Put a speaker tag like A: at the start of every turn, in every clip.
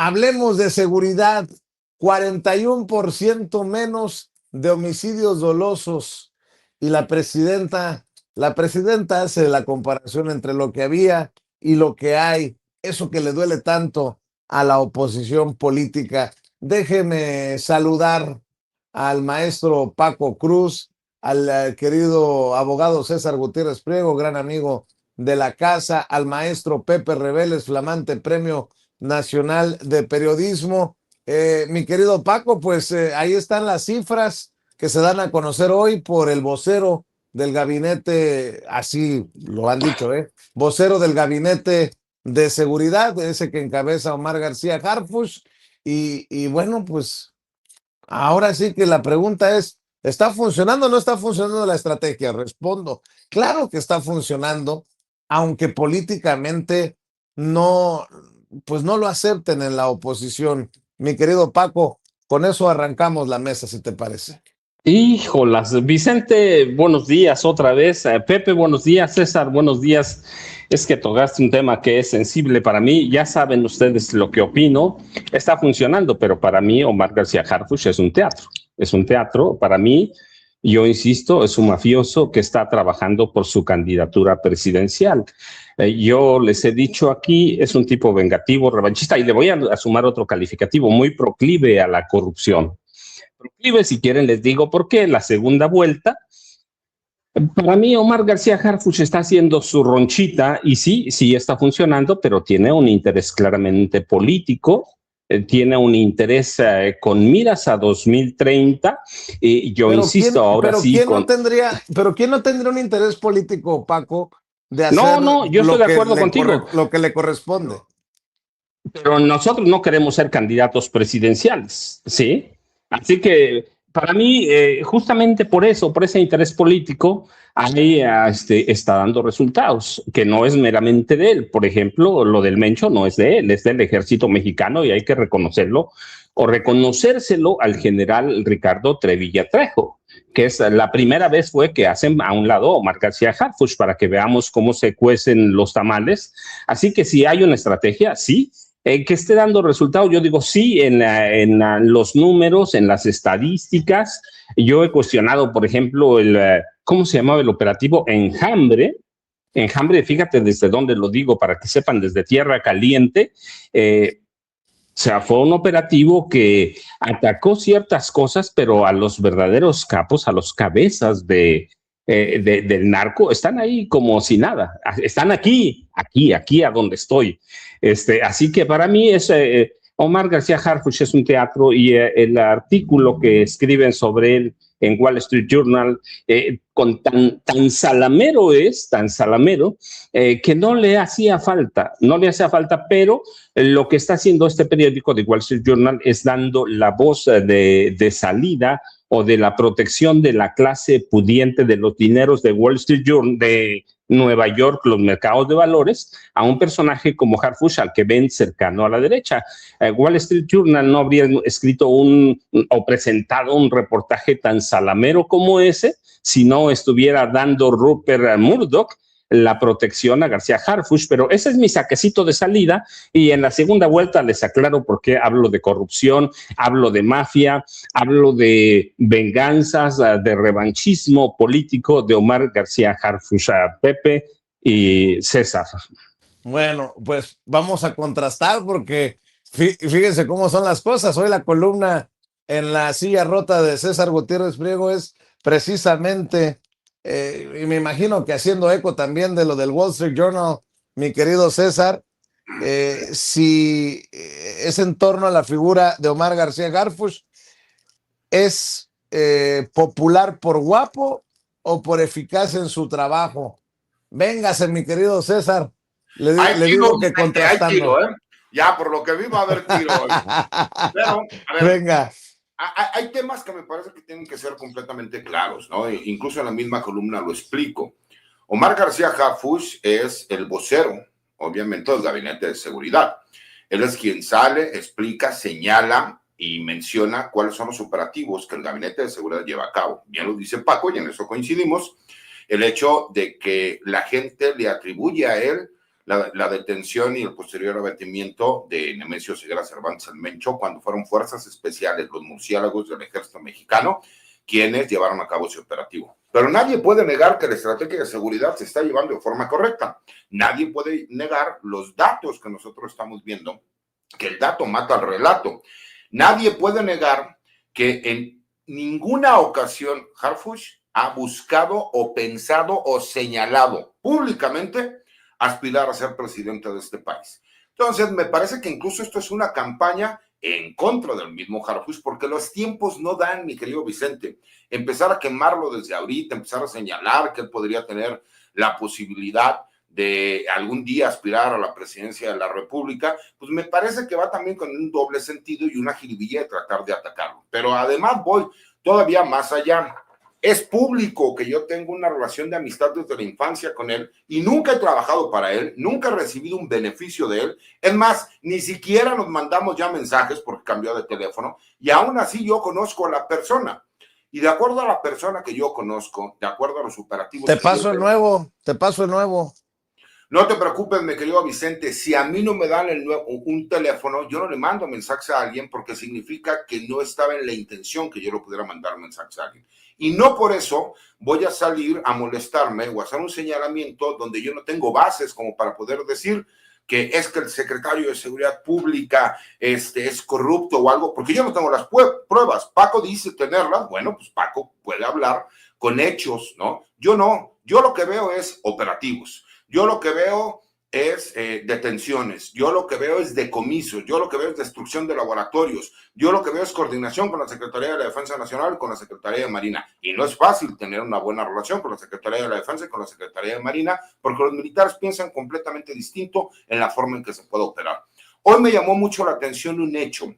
A: Hablemos de seguridad, 41% menos de homicidios dolosos. Y la presidenta hace la comparación entre lo que había y lo que hay, eso que le duele tanto a la oposición política. Déjeme saludar al maestro Paco Cruz, al querido abogado César Gutiérrez Priego, gran amigo de la casa, al maestro Pepe Reveles, flamante premio nacional de periodismo. Mi querido Paco, pues ahí están las cifras que se dan a conocer hoy por el vocero del gabinete, así lo han dicho, vocero del gabinete de seguridad, ese que encabeza Omar García Harfuch. Y bueno, pues ahora sí que la pregunta es, ¿está funcionando o no está funcionando la estrategia? Respondo, claro que está funcionando, aunque políticamente no, pues no lo acepten en la oposición. Mi querido Paco, con eso arrancamos la mesa, si te parece.
B: Híjolas, Vicente, buenos días otra vez. Pepe, buenos días. César, buenos días. Es que tocaste un tema que es sensible para mí. Ya saben ustedes lo que opino. Está funcionando, pero para mí Omar García Harfuch es un teatro. Es un teatro. Para mí, yo insisto, es un mafioso que está trabajando por su candidatura presidencial. Yo les he dicho aquí, es un tipo vengativo, revanchista, y le voy a sumar otro calificativo, muy proclive a la corrupción. Proclive, si quieren les digo por qué. La segunda vuelta, para mí Omar García Harfuch está haciendo su ronchita y sí está funcionando, pero tiene un interés claramente político, tiene un interés con miras a 2030 y yo
A: Pero
B: insisto, ahora sí con...
A: ¿quién no tendría un interés político, Paco, de hacer
B: No, yo estoy de acuerdo contigo,
A: lo que le corresponde?
B: pero nosotros no queremos ser candidatos presidenciales, ¿sí? Así que para mí, justamente por eso, por ese interés político, ahí está dando resultados, que no es meramente de él. Por ejemplo, lo del Mencho no es de él, es del ejército mexicano y hay que reconocerlo o reconocérselo al general Ricardo Trevilla Trejo, que es la primera vez fue que hacen a un lado Omar García Harfuch para que veamos cómo se cuecen los tamales. Así que si hay una estrategia, sí, que esté dando resultados, yo digo sí, los números, en las estadísticas. Yo he cuestionado, por ejemplo, ¿cómo se llamaba el operativo? Enjambre, fíjate desde dónde lo digo para que sepan, desde Tierra Caliente. O sea, fue un operativo que atacó ciertas cosas, pero a los verdaderos capos, a los cabezas del narco, están ahí como si nada. Están aquí a donde estoy. Así que para mí Omar García Harfuch es un teatro y el artículo que escriben sobre él en Wall Street Journal, con tan salamero que no le hacía falta, pero lo que está haciendo este periódico de Wall Street Journal es dando la voz de salida o de la protección de la clase pudiente, de los dineros de Wall Street Journal, de Nueva York, los mercados de valores, a un personaje como Harfuch, al que ven cercano a la derecha. Wall Street Journal no habría escrito o presentado un reportaje tan salamero como ese si no estuviera dando Rupert Murdoch la protección a García Harfuch, pero ese es mi saquecito de salida y en la segunda vuelta les aclaro por qué hablo de corrupción, hablo de mafia, hablo de venganzas, de revanchismo político de Omar García Harfuch, Pepe y César.
A: Bueno, pues vamos a contrastar porque fíjense cómo son las cosas. Hoy la columna en la silla rota de César Gutiérrez Priego es precisamente, y me imagino que haciendo eco también de lo del Wall Street Journal, mi querido César, si es en torno a la figura de Omar García Harfuch, ¿es popular por guapo o por eficaz en su trabajo? Véngase, mi querido César. Le digo que contrastando.
C: Hay tiro, ¿eh? Ya, por lo que vi va a haber tiro hoy. Pero, a ver,
A: venga.
C: Hay temas que me parece que tienen que ser completamente claros, ¿no? Incluso en la misma columna lo explico. Omar García Harfuch es el vocero, obviamente, del Gabinete de Seguridad. Él es quien sale, explica, señala y menciona cuáles son los operativos que el Gabinete de Seguridad lleva a cabo. Bien lo dice Paco y en eso coincidimos. El hecho de que la gente le atribuye a él la detención y el posterior abatimiento de Nemesio Ceguera Cervantes el Mencho cuando fueron fuerzas especiales, los murciélagos del ejército mexicano, quienes llevaron a cabo ese operativo. Pero nadie puede negar que la estrategia de seguridad se está llevando de forma correcta. Nadie puede negar los datos que nosotros estamos viendo, que el dato mata al relato. Nadie puede negar que en ninguna ocasión Harfuch ha buscado o pensado o señalado públicamente aspirar a ser presidente de este país. Entonces, me parece que incluso esto es una campaña en contra del mismo Harfuch, porque los tiempos no dan, mi querido Vicente. Empezar a quemarlo desde ahorita, empezar a señalar que él podría tener la posibilidad de algún día aspirar a la presidencia de la República, pues me parece que va también con un doble sentido y una jiribilla de tratar de atacarlo. Pero además voy todavía más allá. Es público que yo tengo una relación de amistad desde la infancia con él y nunca he trabajado para él, nunca he recibido un beneficio de él. Es más, ni siquiera nos mandamos ya mensajes porque cambió de teléfono y aún así yo conozco a la persona. Y de acuerdo a la persona que yo conozco, de acuerdo a los operativos...
A: Te paso el nuevo.
C: No te preocupes, mi querido Vicente, si a mí no me dan un teléfono, yo no le mando mensajes a alguien porque significa que no estaba en la intención que yo le pudiera mandar mensajes a alguien. Y no por eso voy a salir a molestarme o a hacer un señalamiento donde yo no tengo bases como para poder decir que es que el secretario de Seguridad Pública es corrupto o algo, porque yo no tengo las pruebas. Paco dice tenerlas, bueno, pues Paco puede hablar con hechos, ¿no? Yo no, yo lo que veo es operativos. Yo lo que veo es detenciones, yo lo que veo es decomisos, yo lo que veo es destrucción de laboratorios, yo lo que veo es coordinación con la Secretaría de la Defensa Nacional y con la Secretaría de Marina. Y no es fácil tener una buena relación con la Secretaría de la Defensa y con la Secretaría de Marina porque los militares piensan completamente distinto en la forma en que se puede operar. Hoy me llamó mucho la atención un hecho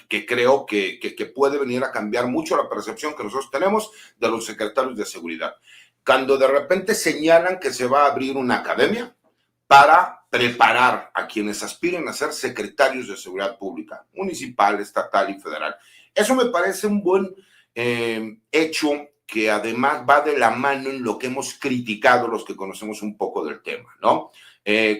C: que creo que puede venir a cambiar mucho la percepción que nosotros tenemos de los secretarios de seguridad. Cuando de repente señalan que se va a abrir una academia para preparar a quienes aspiren a ser secretarios de seguridad pública, municipal, estatal y federal. Eso me parece un buen hecho que además va de la mano en lo que hemos criticado los que conocemos un poco del tema, ¿no?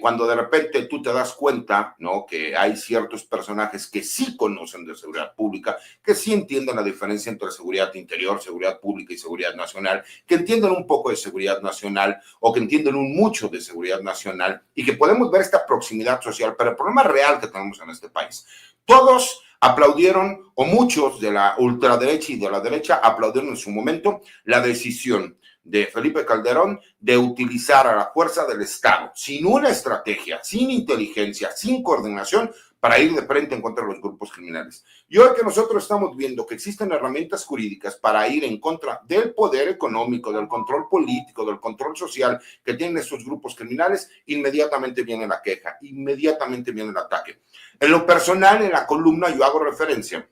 C: Cuando de repente tú te das cuenta, ¿no?, que hay ciertos personajes que sí conocen de seguridad pública, que sí entienden la diferencia entre seguridad interior, seguridad pública y seguridad nacional, que entienden un poco de seguridad nacional o que entienden un mucho de seguridad nacional y que podemos ver esta proximidad social, pero el problema real que tenemos en este país. Todos aplaudieron, o muchos de la ultraderecha y de la derecha aplaudieron en su momento la decisión de Felipe Calderón de utilizar a la fuerza del Estado sin una estrategia, sin inteligencia, sin coordinación para ir de frente en contra de los grupos criminales. Y hoy que nosotros estamos viendo que existen herramientas jurídicas para ir en contra del poder económico, del control político, del control social que tienen estos grupos criminales, inmediatamente viene la queja, inmediatamente viene el ataque. En lo personal, en la columna yo hago referencia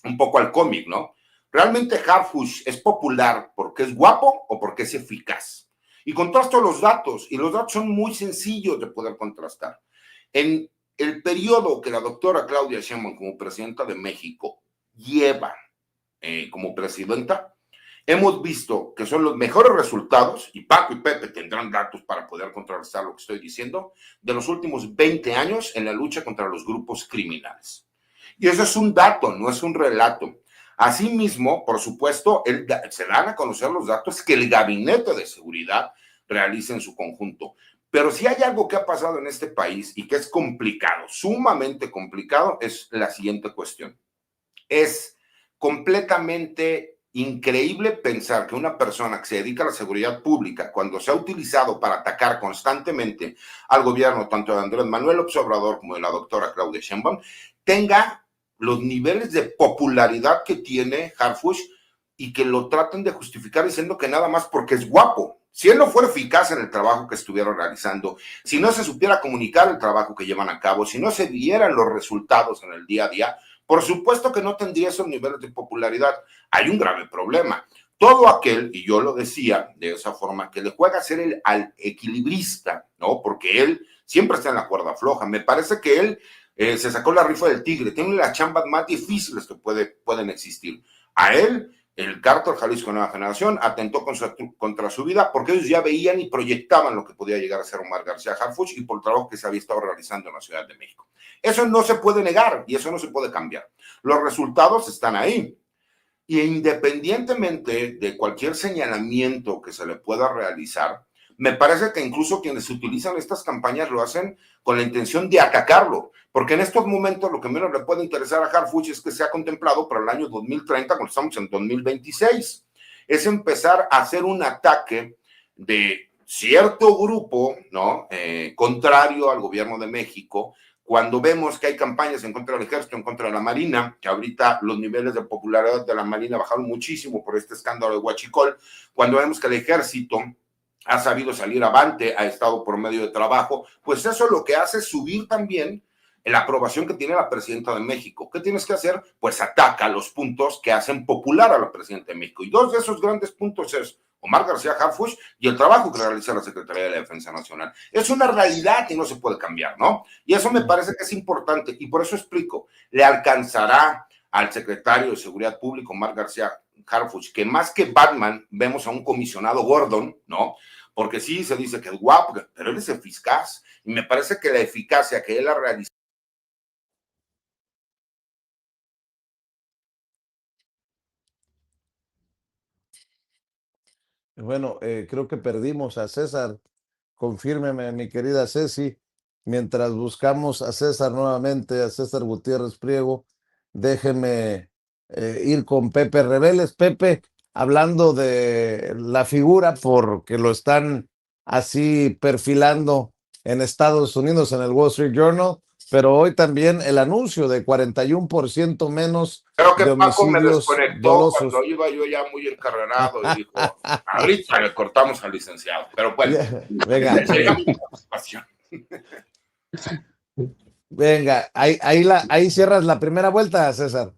C: un poco al cómic, ¿no? ¿Realmente Harfuch es popular porque es guapo o porque es eficaz? Y contrasto los datos, y los datos son muy sencillos de poder contrastar. En el periodo que la doctora Claudia Sheinbaum como presidenta de México lleva como presidenta, hemos visto que son los mejores resultados, y Paco y Pepe tendrán datos para poder contrastar lo que estoy diciendo, de los últimos 20 años en la lucha contra los grupos criminales. Y eso es un dato, no es un relato. Asimismo, por supuesto, se dan a conocer los datos que el Gabinete de Seguridad realiza en su conjunto. Pero si hay algo que ha pasado en este país y que es complicado, sumamente complicado, es la siguiente cuestión. Es completamente increíble pensar que una persona que se dedica a la seguridad pública, cuando se ha utilizado para atacar constantemente al gobierno, tanto de Andrés Manuel López Obrador como de la doctora Claudia Sheinbaum, tenga los niveles de popularidad que tiene Harfuch y que lo traten de justificar diciendo que nada más porque es guapo. Si él no fuera eficaz en el trabajo que estuvieron realizando, si no se supiera comunicar el trabajo que llevan a cabo, si no se vieran los resultados en el día a día, por supuesto que no tendría esos niveles de popularidad. Hay un grave problema. Todo aquel, y yo lo decía de esa forma, que le juega a ser al equilibrista, ¿no? Porque él siempre está en la cuerda floja. Me parece que él se sacó la rifa del tigre, tiene las chambas más difíciles que pueden existir. A él, el cártel Jalisco Nueva Generación atentó contra su vida porque ellos ya veían y proyectaban lo que podía llegar a ser Omar García Harfuch y por el trabajo que se había estado realizando en la Ciudad de México. Eso no se puede negar y eso no se puede cambiar. Los resultados están ahí. Y independientemente de cualquier señalamiento que se le pueda realizar, me parece que incluso quienes utilizan estas campañas lo hacen con la intención de atacarlo, porque en estos momentos lo que menos le puede interesar a Harfuch es que se ha contemplado para el año 2030, cuando estamos en 2026, es empezar a hacer un ataque de cierto grupo, ¿no? Contrario al gobierno de México, cuando vemos que hay campañas en contra del ejército, en contra de la marina, que ahorita los niveles de popularidad de la marina bajaron muchísimo por este escándalo de Huachicol, cuando vemos que el ejército ha sabido salir avante, ha estado por medio de trabajo, pues eso lo que hace es subir también la aprobación que tiene la presidenta de México. ¿Qué tienes que hacer? Pues ataca los puntos que hacen popular a la presidenta de México. Y dos de esos grandes puntos es Omar García Harfuch y el trabajo que realiza la Secretaría de la Defensa Nacional. Es una realidad y no se puede cambiar, ¿no? Y eso me parece que es importante y por eso explico, le alcanzará al secretario de Seguridad Pública, Omar García Harfuch, que más que Batman vemos a un comisionado Gordon, ¿no? Porque sí se dice que es guapo, pero él es eficaz y me parece que la eficacia que él ha realizado.
A: Bueno, creo que perdimos a César. Confírmeme, mi querida Ceci, mientras buscamos a César nuevamente, a César Gutiérrez Priego, déjeme ir con Pepe Reveles. Pepe, hablando de la figura, porque lo están así perfilando en Estados Unidos, en el Wall Street Journal, pero hoy también el anuncio de 41% menos
C: Creo que
A: de
C: Paco me
A: homicidios
C: desconectó
A: dolosos.
C: cuando iba yo ya muy encarrerado y dijo, ahorita le cortamos al licenciado. Pero bueno,
A: Venga,
C: sigamos con la participación.
A: venga, ahí cierras la primera vuelta, César.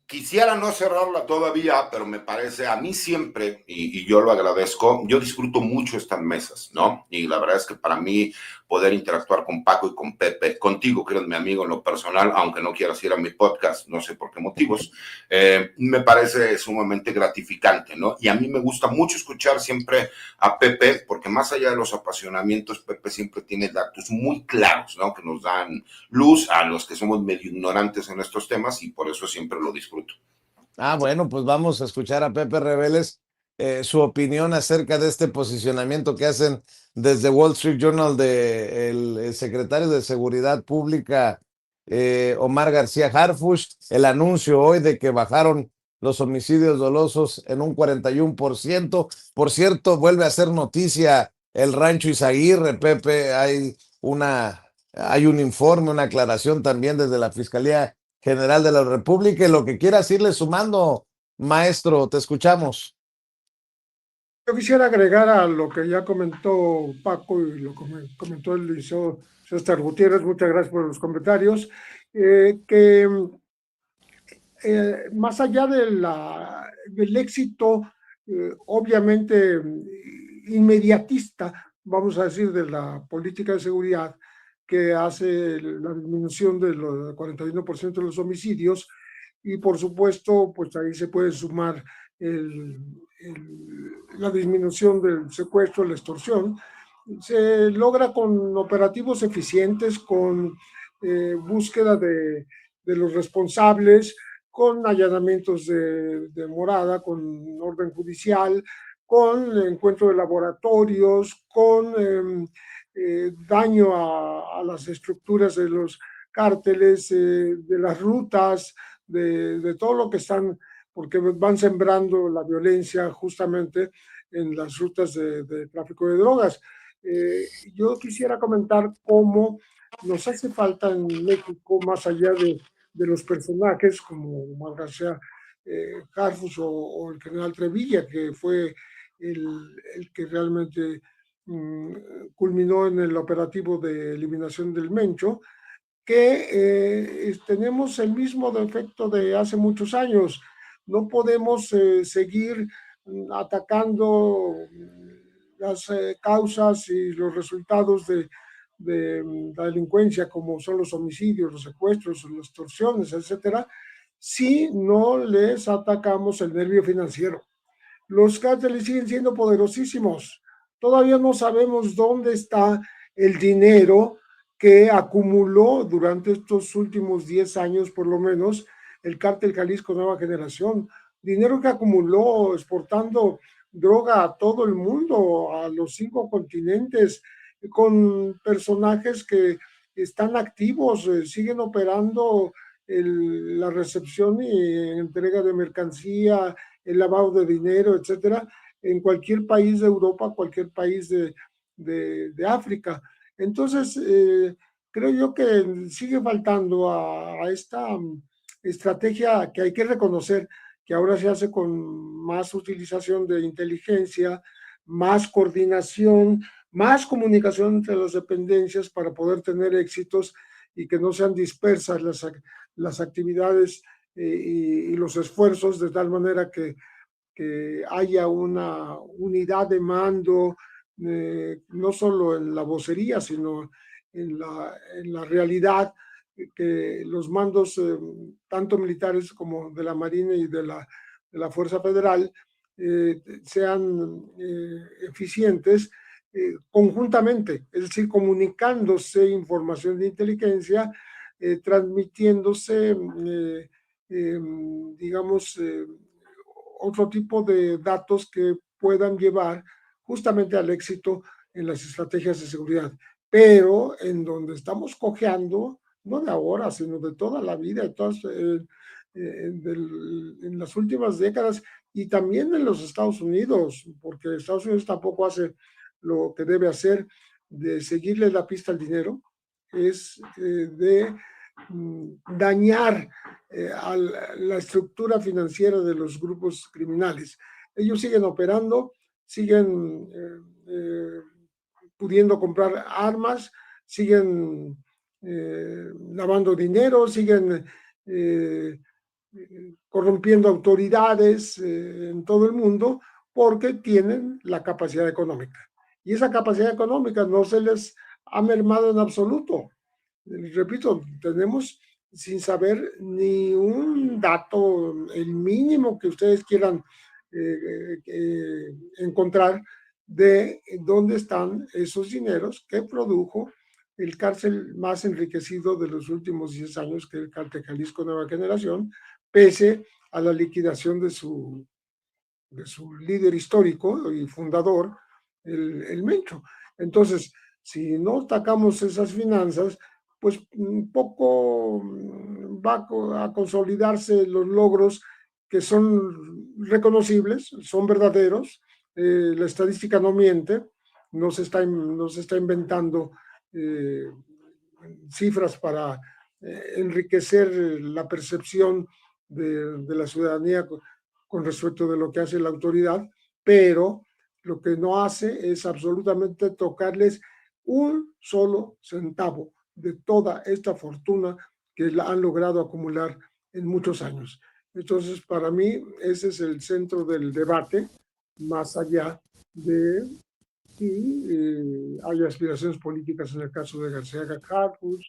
C: Quisiera no cerrarla todavía, pero me parece a mí siempre, y yo lo agradezco, yo disfruto mucho estas mesas, ¿no? Y la verdad es que para mí poder interactuar con Paco y con Pepe, contigo, que eres mi amigo en lo personal, aunque no quieras ir a mi podcast, no sé por qué motivos, me parece sumamente gratificante, ¿no? Y a mí me gusta mucho escuchar siempre a Pepe, porque más allá de los apasionamientos, Pepe siempre tiene datos muy claros, ¿no? Que nos dan luz a los que somos medio ignorantes en estos temas y por eso siempre lo disfruto.
A: Bueno, pues vamos a escuchar a Pepe Reveles su opinión acerca de este posicionamiento que hacen desde Wall Street Journal de el secretario de Seguridad Pública, Omar García Harfuch, el anuncio hoy de que bajaron los homicidios dolosos en un 41%. Por cierto, vuelve a ser noticia el Rancho Izaguirre, Pepe, hay un informe, una aclaración también desde la Fiscalía General de la República y lo que quieras irle sumando, maestro, te escuchamos.
D: Yo quisiera agregar a lo que ya comentó Paco y lo comentó el licenciado César Gutiérrez, muchas gracias por los comentarios, que más allá del éxito, obviamente inmediatista, vamos a decir, de la política de seguridad que hace la disminución del 41% de los homicidios, y por supuesto, pues ahí se puede sumar la disminución del secuestro, la extorsión, se logra con operativos eficientes, con búsqueda de los responsables, con allanamientos de morada, con orden judicial, con encuentro de laboratorios, con daño a las estructuras de los cárteles, de las rutas, de todo lo que están, porque van sembrando la violencia justamente en las rutas de tráfico de drogas. Yo quisiera comentar cómo nos hace falta en México, más allá de los personajes como Omar García Harfuch o el general Trevilla, que fue el que realmente culminó en el operativo de eliminación del Mencho, que tenemos el mismo defecto de hace muchos años. No podemos seguir atacando las causas y los resultados de la delincuencia, como son los homicidios, los secuestros, las extorsiones, etcétera, si no les atacamos el nervio financiero. Los cárteles siguen siendo poderosísimos. Todavía no sabemos dónde está el dinero que acumuló durante estos últimos 10 años, por lo menos, el cártel Jalisco Nueva Generación. Dinero que acumuló exportando droga a todo el mundo, a los 5 continentes, con personajes que están activos, siguen operando la recepción y entrega de mercancía, el lavado de dinero, etcétera, en cualquier país de Europa, cualquier país de África. Entonces, creo yo que sigue faltando a esta estrategia que hay que reconocer que ahora se hace con más utilización de inteligencia, más coordinación, más comunicación entre las dependencias para poder tener éxitos y que no sean dispersas las actividades y los esfuerzos de tal manera que haya una unidad de mando, no solo en la vocería, sino en la realidad, que los mandos, tanto militares como de la Marina y de la Fuerza Federal, sean eficientes conjuntamente, es decir, comunicándose información de inteligencia, transmitiéndose, digamos, otro tipo de datos que puedan llevar justamente al éxito en las estrategias de seguridad. Pero en donde estamos cojeando, no de ahora, sino de toda la vida, en las últimas décadas y también en los Estados Unidos, porque Estados Unidos tampoco hace lo que debe hacer de seguirle la pista al dinero, es de dañar a la estructura financiera de los grupos criminales. Ellos siguen operando, siguen pudiendo comprar armas, siguen lavando dinero, siguen corrompiendo autoridades en todo el mundo porque tienen la capacidad económica. Y esa capacidad económica no se les ha mermado en absoluto. Repito, tenemos sin saber ni un dato, el mínimo que ustedes quieran encontrar de dónde están esos dineros que produjo el cártel más enriquecido de los últimos 10 años, que es el cártel Jalisco Nueva Generación, pese a la liquidación de su líder histórico y fundador, el Mencho. Entonces, si no atacamos esas finanzas, pues un poco va a consolidarse los logros que son reconocibles, son verdaderos, la estadística no miente, no se está inventando cifras para enriquecer la percepción de la ciudadanía con respecto de lo que hace la autoridad, pero lo que no hace es absolutamente tocarles un solo centavo de toda esta fortuna que la han logrado acumular en muchos años. Entonces, para mí, ese es el centro del debate, más allá de si hay aspiraciones políticas en el caso de García Harfuch,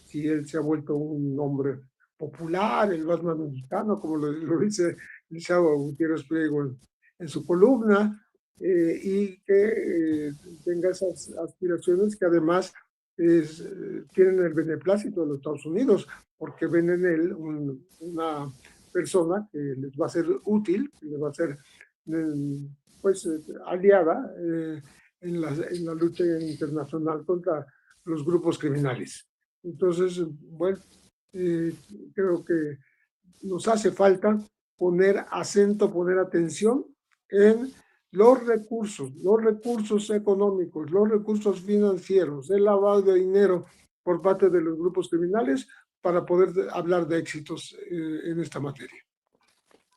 D: si él se ha vuelto un hombre popular, el Batman mexicano, como lo dice el Chavo Gutiérrez Priego en su columna, y que tenga esas aspiraciones que además tienen el beneplácito de los Estados Unidos, porque ven en él una persona que les va a ser útil, que les va a ser pues aliada en la lucha internacional contra los grupos criminales. Entonces, bueno, creo que nos hace falta poner acento, poner atención en los recursos económicos, los recursos financieros, el lavado de dinero por parte de los grupos criminales para poder hablar de éxitos en esta materia.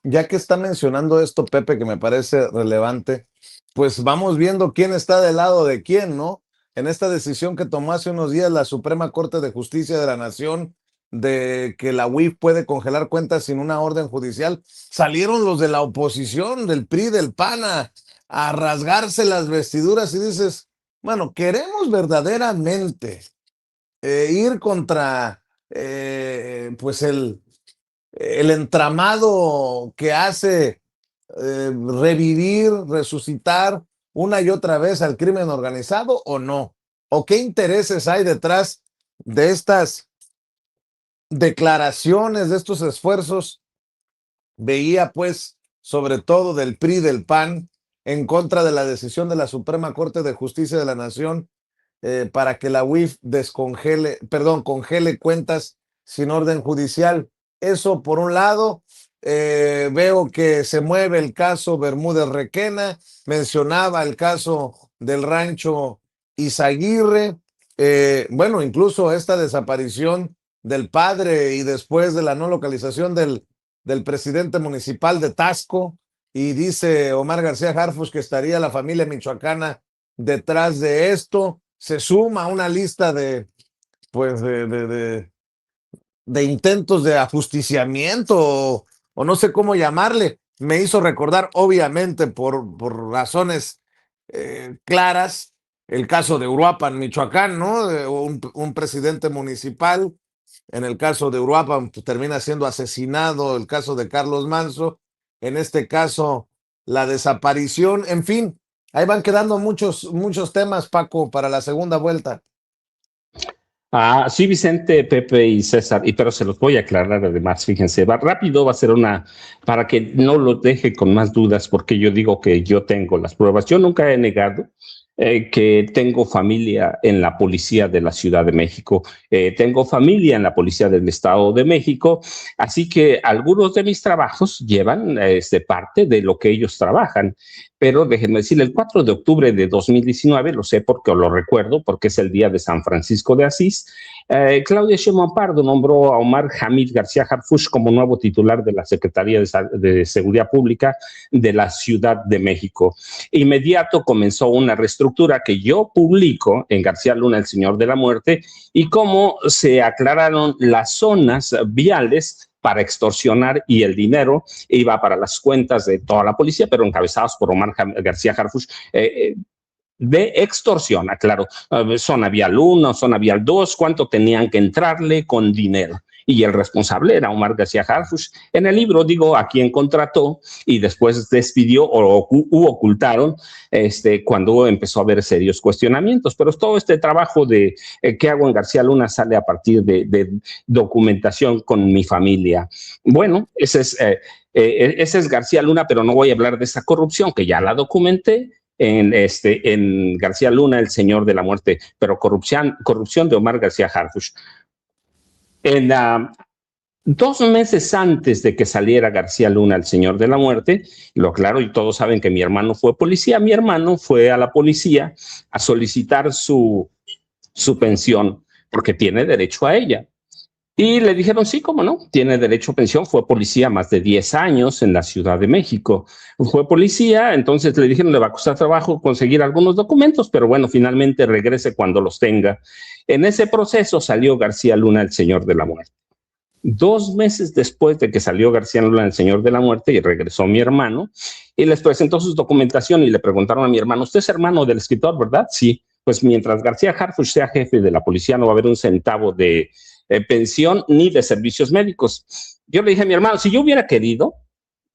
A: Ya que está mencionando esto, Pepe, que me parece relevante, pues vamos viendo quién está del lado de quién, ¿no? En esta decisión que tomó hace unos días la Suprema Corte de Justicia de la Nación de que la UIF puede congelar cuentas sin una orden judicial, salieron los de la oposición, del PRI, del PAN, a rasgarse las vestiduras y dices, bueno, queremos verdaderamente ir contra pues el entramado que hace revivir, resucitar una y otra vez al crimen organizado o no? ¿O qué intereses hay detrás de estas declaraciones, de estos esfuerzos? Veía pues sobre todo del PRI, del PAN, en contra de la decisión de la Suprema Corte de Justicia de la Nación para que la UIF congele cuentas sin orden judicial. Eso por un lado. Veo que se mueve el caso Bermúdez Requena, mencionaba el caso del rancho Izaguirre, bueno, incluso esta desaparición del padre y después de la no localización del presidente municipal de Tasco, y dice Omar García Harfuch que estaría la familia michoacana detrás de esto. Se suma a una lista pues de intentos de ajusticiamiento o no sé cómo llamarle. Me hizo recordar, obviamente, por razones claras, el caso de Uruapan, Michoacán, ¿no? Un presidente municipal. En el caso de Uruapan, pues, termina siendo asesinado. El caso de Carlos Manso. En este caso, la desaparición. En fin, ahí van quedando muchos temas, Paco, para la segunda vuelta.
B: Sí, Vicente, Pepe y César, pero se los voy a aclarar además, fíjense, rápido, va a ser para que no lo deje con más dudas, porque yo digo que yo tengo las pruebas. Yo nunca he negado que tengo familia en la policía de la Ciudad de México, tengo familia en la policía del Estado de México, así que algunos de mis trabajos llevan parte de lo que ellos trabajan. Pero déjenme decir, el 4 de octubre de 2019, lo sé porque lo recuerdo, porque es el día de San Francisco de Asís, Claudia Sheinbaum Pardo nombró a Omar Hamid García Harfuch como nuevo titular de la Secretaría de Seguridad Pública de la Ciudad de México. Inmediato comenzó una reestructura que yo publico en García Luna, el Señor de la Muerte, y cómo se aclararon las zonas viales para extorsionar, y el dinero iba para las cuentas de toda la policía, pero encabezados por Omar García Harfuch, de extorsión, aclaro, zona vial 1, zona vial 2, cuánto tenían que entrarle con dinero. Y el responsable era Omar García Harfuch. En el libro digo a quién contrató y después despidió o ocultaron cuando empezó a haber serios cuestionamientos. Pero todo este trabajo de que hago en García Luna sale a partir de documentación con mi familia. Bueno, ese es García Luna, pero no voy a hablar de esa corrupción que ya la documenté en García Luna, el Señor de la Muerte, pero corrupción de Omar García Harfuch. 2 meses antes de que saliera García Luna, el Señor de la Muerte, lo aclaro, y todos saben que mi hermano fue policía, mi hermano fue a la policía a solicitar su pensión, porque tiene derecho a ella. Y le dijeron, sí, cómo no, tiene derecho a pensión, fue policía más de 10 años en la Ciudad de México. Fue policía, entonces le dijeron, le va a costar trabajo conseguir algunos documentos, pero bueno, finalmente regrese cuando los tenga. En ese proceso salió García Luna, el Señor de la Muerte. 2 meses después de que salió García Luna, el Señor de la Muerte, y regresó mi hermano, y les presentó su documentación y le preguntaron a mi hermano, ¿usted es hermano del escritor, verdad? Sí. Pues mientras García Harfuch sea jefe de la policía, no va a haber un centavo de pensión ni de servicios médicos. Yo le dije a mi hermano, si yo hubiera querido,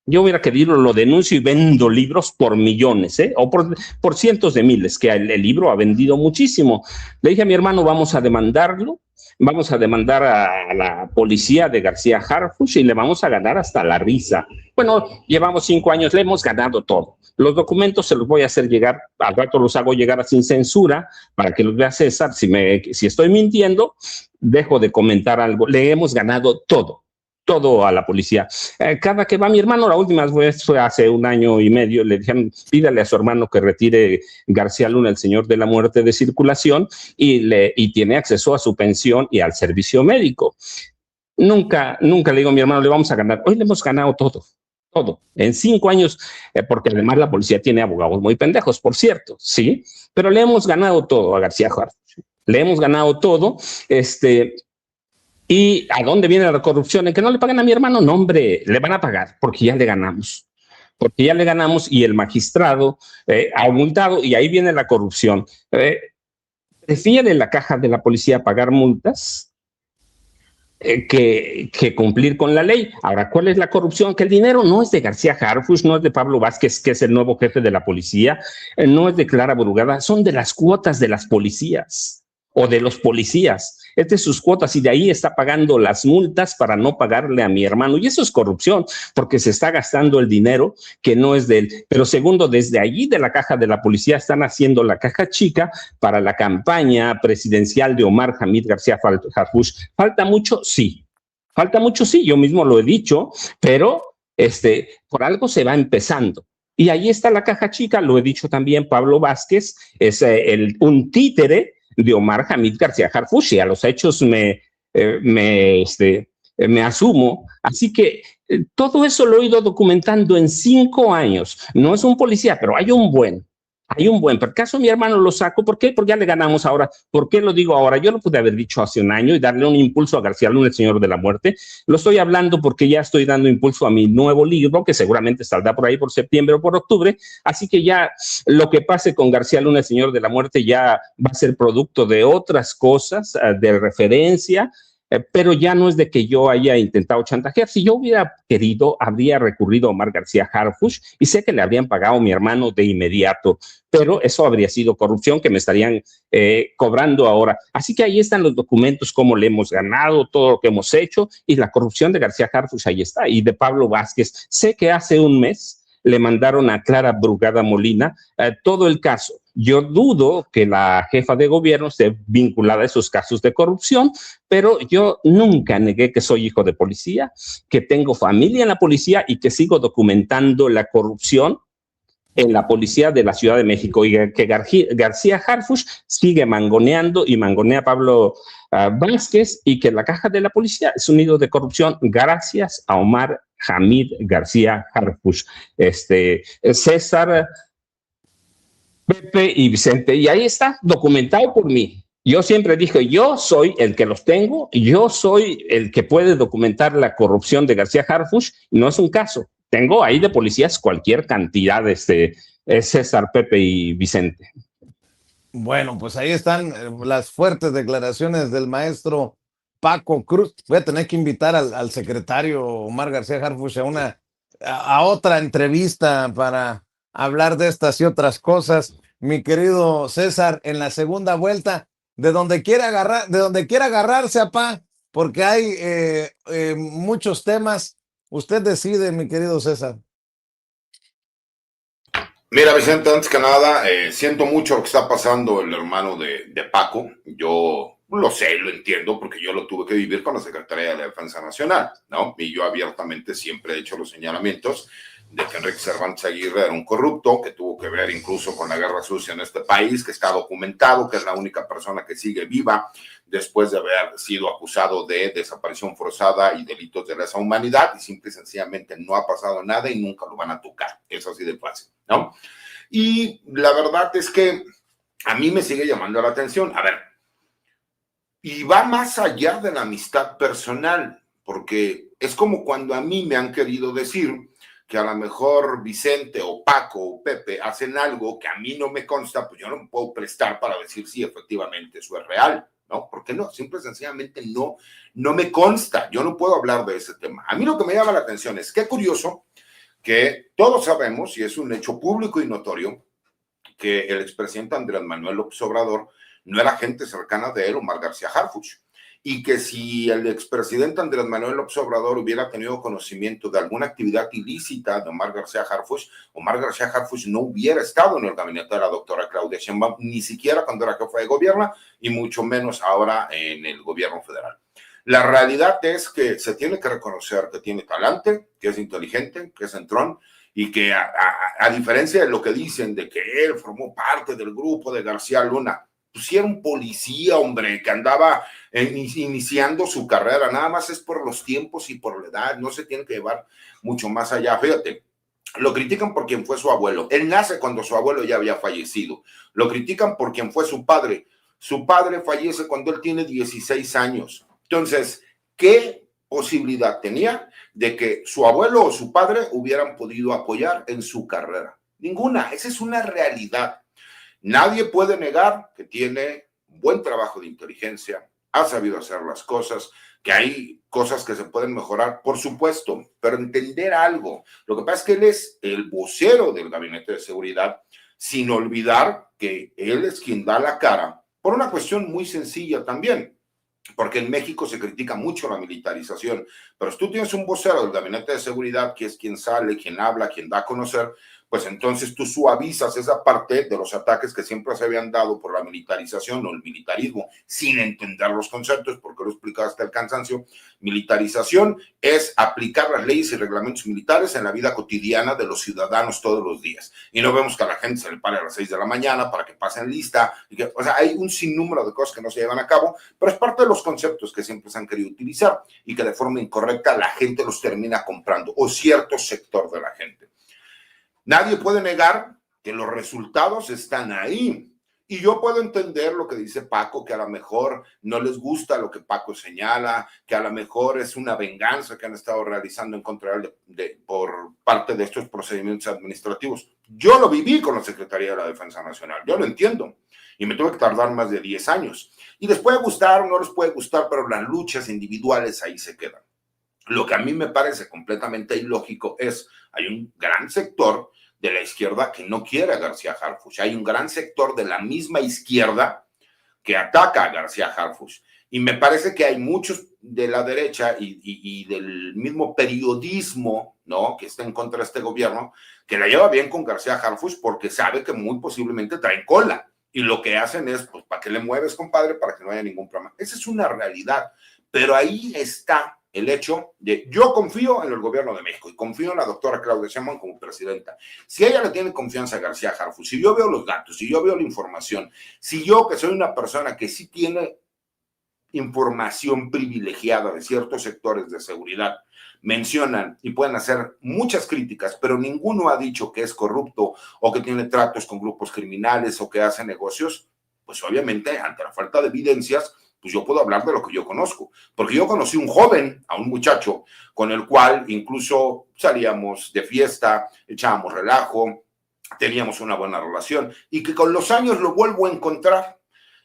B: lo denuncio y vendo libros por millones, o por cientos de miles, que el libro ha vendido muchísimo. Le dije a mi hermano, vamos a demandarlo, vamos a demandar a la policía de García Harfuch y le vamos a ganar hasta la risa. Bueno, llevamos 5 años, le hemos ganado todo. Los documentos se los voy a hacer llegar, al rato los hago llegar sin censura, para que los vea César. Si estoy mintiendo, dejo de comentar algo. Le hemos ganado todo a la policía. Cada que va mi hermano, la última vez fue hace 1 año y medio, le dijeron, pídale a su hermano que retire García Luna, el Señor de la Muerte, de circulación, y tiene acceso a su pensión y al servicio médico. Nunca le digo a mi hermano, le vamos a ganar. Hoy le hemos ganado todo. En 5 años, porque además la policía tiene abogados muy pendejos, por cierto, ¿sí? Pero le hemos ganado todo a García Harfuch. Le hemos ganado todo, ¿y a dónde viene la corrupción? ¿En que no le pagan a mi hermano? No, hombre, le van a pagar porque ya le ganamos. Y el magistrado ha multado, y ahí viene la corrupción. ¿Prefiere la caja de la policía pagar multas que cumplir con la ley. Ahora, ¿cuál es la corrupción? Que el dinero no es de García Harfuch, no es de Pablo Vázquez, que es el nuevo jefe de la policía, no es de Clara Brugada, son de las cuotas de las policías o de los policías. Es de sus cuotas y de ahí está pagando las multas para no pagarle a mi hermano. Y eso es corrupción, porque se está gastando el dinero que no es de él. Pero segundo, desde allí de la caja de la policía están haciendo la caja chica para la campaña presidencial de Omar Hamid García Harfuch. ¿Falta mucho? Sí. Falta mucho, sí. Yo mismo lo he dicho, pero por algo se va empezando. Y ahí está la caja chica, lo he dicho también, Pablo Vázquez es un títere de Omar Hamid García Harfuch, y a los hechos me asumo. Así que todo eso lo he ido documentando en 5 años. No es un policía, pero hay un buen. ¿Por caso mi hermano lo saco? ¿Por qué? Porque ya le ganamos ahora. ¿Por qué lo digo ahora? Yo lo pude haber dicho hace un año y darle un impulso a García Luna, el Señor de la Muerte. Lo estoy hablando porque ya estoy dando impulso a mi nuevo libro, que seguramente saldrá por ahí por septiembre o por octubre. Así que ya lo que pase con García Luna, el Señor de la Muerte, ya va a ser producto de otras cosas, de referencia, pero ya no es de que yo haya intentado chantajear. Si yo hubiera querido, habría recurrido a Omar García Harfuch y sé que le habrían pagado a mi hermano de inmediato, pero eso habría sido corrupción que me estarían cobrando ahora. Así que ahí están los documentos, cómo le hemos ganado, todo lo que hemos hecho, y la corrupción de García Harfuch ahí está, y de Pablo Vázquez. Sé que hace un mes le mandaron a Clara Brugada Molina todo el caso. Yo dudo que la jefa de gobierno esté vinculada a esos casos de corrupción, pero yo nunca negué que soy hijo de policía, que tengo familia en la policía y que sigo documentando la corrupción en la policía de la Ciudad de México, y que García Harfuch sigue mangoneando y mangonea a Pablo Vázquez, y que la caja de la policía es un nido de corrupción gracias a Omar Hamid García Harfuch. César, Pepe y Vicente, y ahí está documentado por mí. Yo siempre dije, yo soy el que los tengo, yo soy el que puede documentar la corrupción de García Harfuch, y no es un caso. Tengo ahí de policías cualquier cantidad, César, Pepe y Vicente.
A: Bueno, pues ahí están las fuertes declaraciones del maestro Paco Cruz. Voy a tener que invitar al secretario Omar García Harfuch a otra entrevista para hablar de estas y otras cosas. Mi querido César, en la segunda vuelta, de donde quiera agarrarse, apá, porque hay muchos temas. Usted decide, mi querido César.
C: Mira, Vicente, antes que nada, siento mucho lo que está pasando el hermano de Paco. Yo lo sé, lo entiendo, porque yo lo tuve que vivir con la Secretaría de la Defensa Nacional, ¿no? Y yo abiertamente siempre he hecho los señalamientos de que Enrique Cervantes Aguirre era un corrupto, que tuvo que ver incluso con la guerra sucia en este país, que está documentado, que es la única persona que sigue viva después de haber sido acusado de desaparición forzada y delitos de lesa humanidad, y simple y sencillamente no ha pasado nada y nunca lo van a tocar. Es así de fácil, ¿no? Y la verdad es que a mí me sigue llamando la atención. A ver, y va más allá de la amistad personal, porque es como cuando a mí me han querido decir que a lo mejor Vicente o Paco o Pepe hacen algo que a mí no me consta, pues yo no me puedo prestar para decir si efectivamente eso es real, ¿no? Porque no, simple y sencillamente no me consta, yo no puedo hablar de ese tema. A mí lo que me llama la atención es, qué curioso, que todos sabemos, y es un hecho público y notorio, que el expresidente Andrés Manuel López Obrador no era gente cercana de él, Omar García Harfuch, y que si el expresidente Andrés Manuel López Obrador hubiera tenido conocimiento de alguna actividad ilícita de Omar García Harfuch no hubiera estado en el gabinete de la doctora Claudia Sheinbaum, ni siquiera cuando era jefa de gobierno, y mucho menos ahora en el gobierno federal. La realidad es que se tiene que reconocer que tiene talante, que es inteligente, que es entrón, y que a diferencia de lo que dicen de que él formó parte del grupo de García Luna, pues sí era un policía, hombre, que andaba iniciando su carrera, nada más es por los tiempos y por la edad, no se tiene que llevar mucho más allá. Fíjate, lo critican por quien fue su abuelo, él nace cuando su abuelo ya había fallecido, lo critican por quien fue su padre fallece cuando él tiene 16 años, entonces, ¿qué posibilidad tenía de que su abuelo o su padre hubieran podido apoyar en su carrera? Ninguna, esa es una realidad. Nadie puede negar que tiene buen trabajo de inteligencia, ha sabido hacer las cosas, que hay cosas que se pueden mejorar, por supuesto, pero entender algo. Lo que pasa es que él es el vocero del Gabinete de Seguridad, sin olvidar que él es quien da la cara por una cuestión muy sencilla también, porque en México se critica mucho la militarización, pero si tú tienes un vocero del Gabinete de Seguridad, que es quien sale, quien habla, quien da a conocer, pues entonces tú suavizas esa parte de los ataques que siempre se habían dado por la militarización o el militarismo, sin entender los conceptos, porque lo explicaba hasta el cansancio. Militarización es aplicar las leyes y reglamentos militares en la vida cotidiana de los ciudadanos todos los días. Y no vemos que a la gente se le pare a las 6 de la mañana para que pasen lista. O sea, hay un sinnúmero de cosas que no se llevan a cabo, pero es parte de los conceptos que siempre se han querido utilizar y que de forma incorrecta la gente los termina comprando, o cierto sector de la gente. Nadie puede negar que los resultados están ahí. Y yo puedo entender lo que dice Paco, que a lo mejor no les gusta lo que Paco señala, que a lo mejor es una venganza que han estado realizando en contra de él por parte de estos procedimientos administrativos. Yo lo viví con la Secretaría de la Defensa Nacional, yo lo entiendo. Y me tuve que tardar más de 10 años. Y les puede gustar o no les puede gustar, pero las luchas individuales ahí se quedan. Lo que a mí me parece completamente ilógico es, hay un gran sector de la izquierda que no quiere a García Harfuch. Hay un gran sector de la misma izquierda que ataca a García Harfuch. Y me parece que hay muchos de la derecha y del mismo periodismo, ¿no?, que está en contra de este gobierno, que la lleva bien con García Harfuch porque sabe que muy posiblemente traen cola. Y lo que hacen es, pues, ¿para qué le mueves, compadre? Para que no haya ningún problema. Esa es una realidad. Pero ahí está el hecho de, yo confío en el gobierno de México y confío en la doctora Claudia Sheinbaum como presidenta. Si ella le tiene confianza a García Harfuch, si yo veo los datos, si yo veo la información, si yo, que soy una persona que sí tiene información privilegiada de ciertos sectores de seguridad, mencionan y pueden hacer muchas críticas, pero ninguno ha dicho que es corrupto o que tiene tratos con grupos criminales o que hace negocios, pues obviamente ante la falta de evidencias, pues yo puedo hablar de lo que yo conozco, porque yo conocí un joven, a un muchacho, con el cual incluso salíamos de fiesta, echábamos relajo, teníamos una buena relación, y que con los años lo vuelvo a encontrar,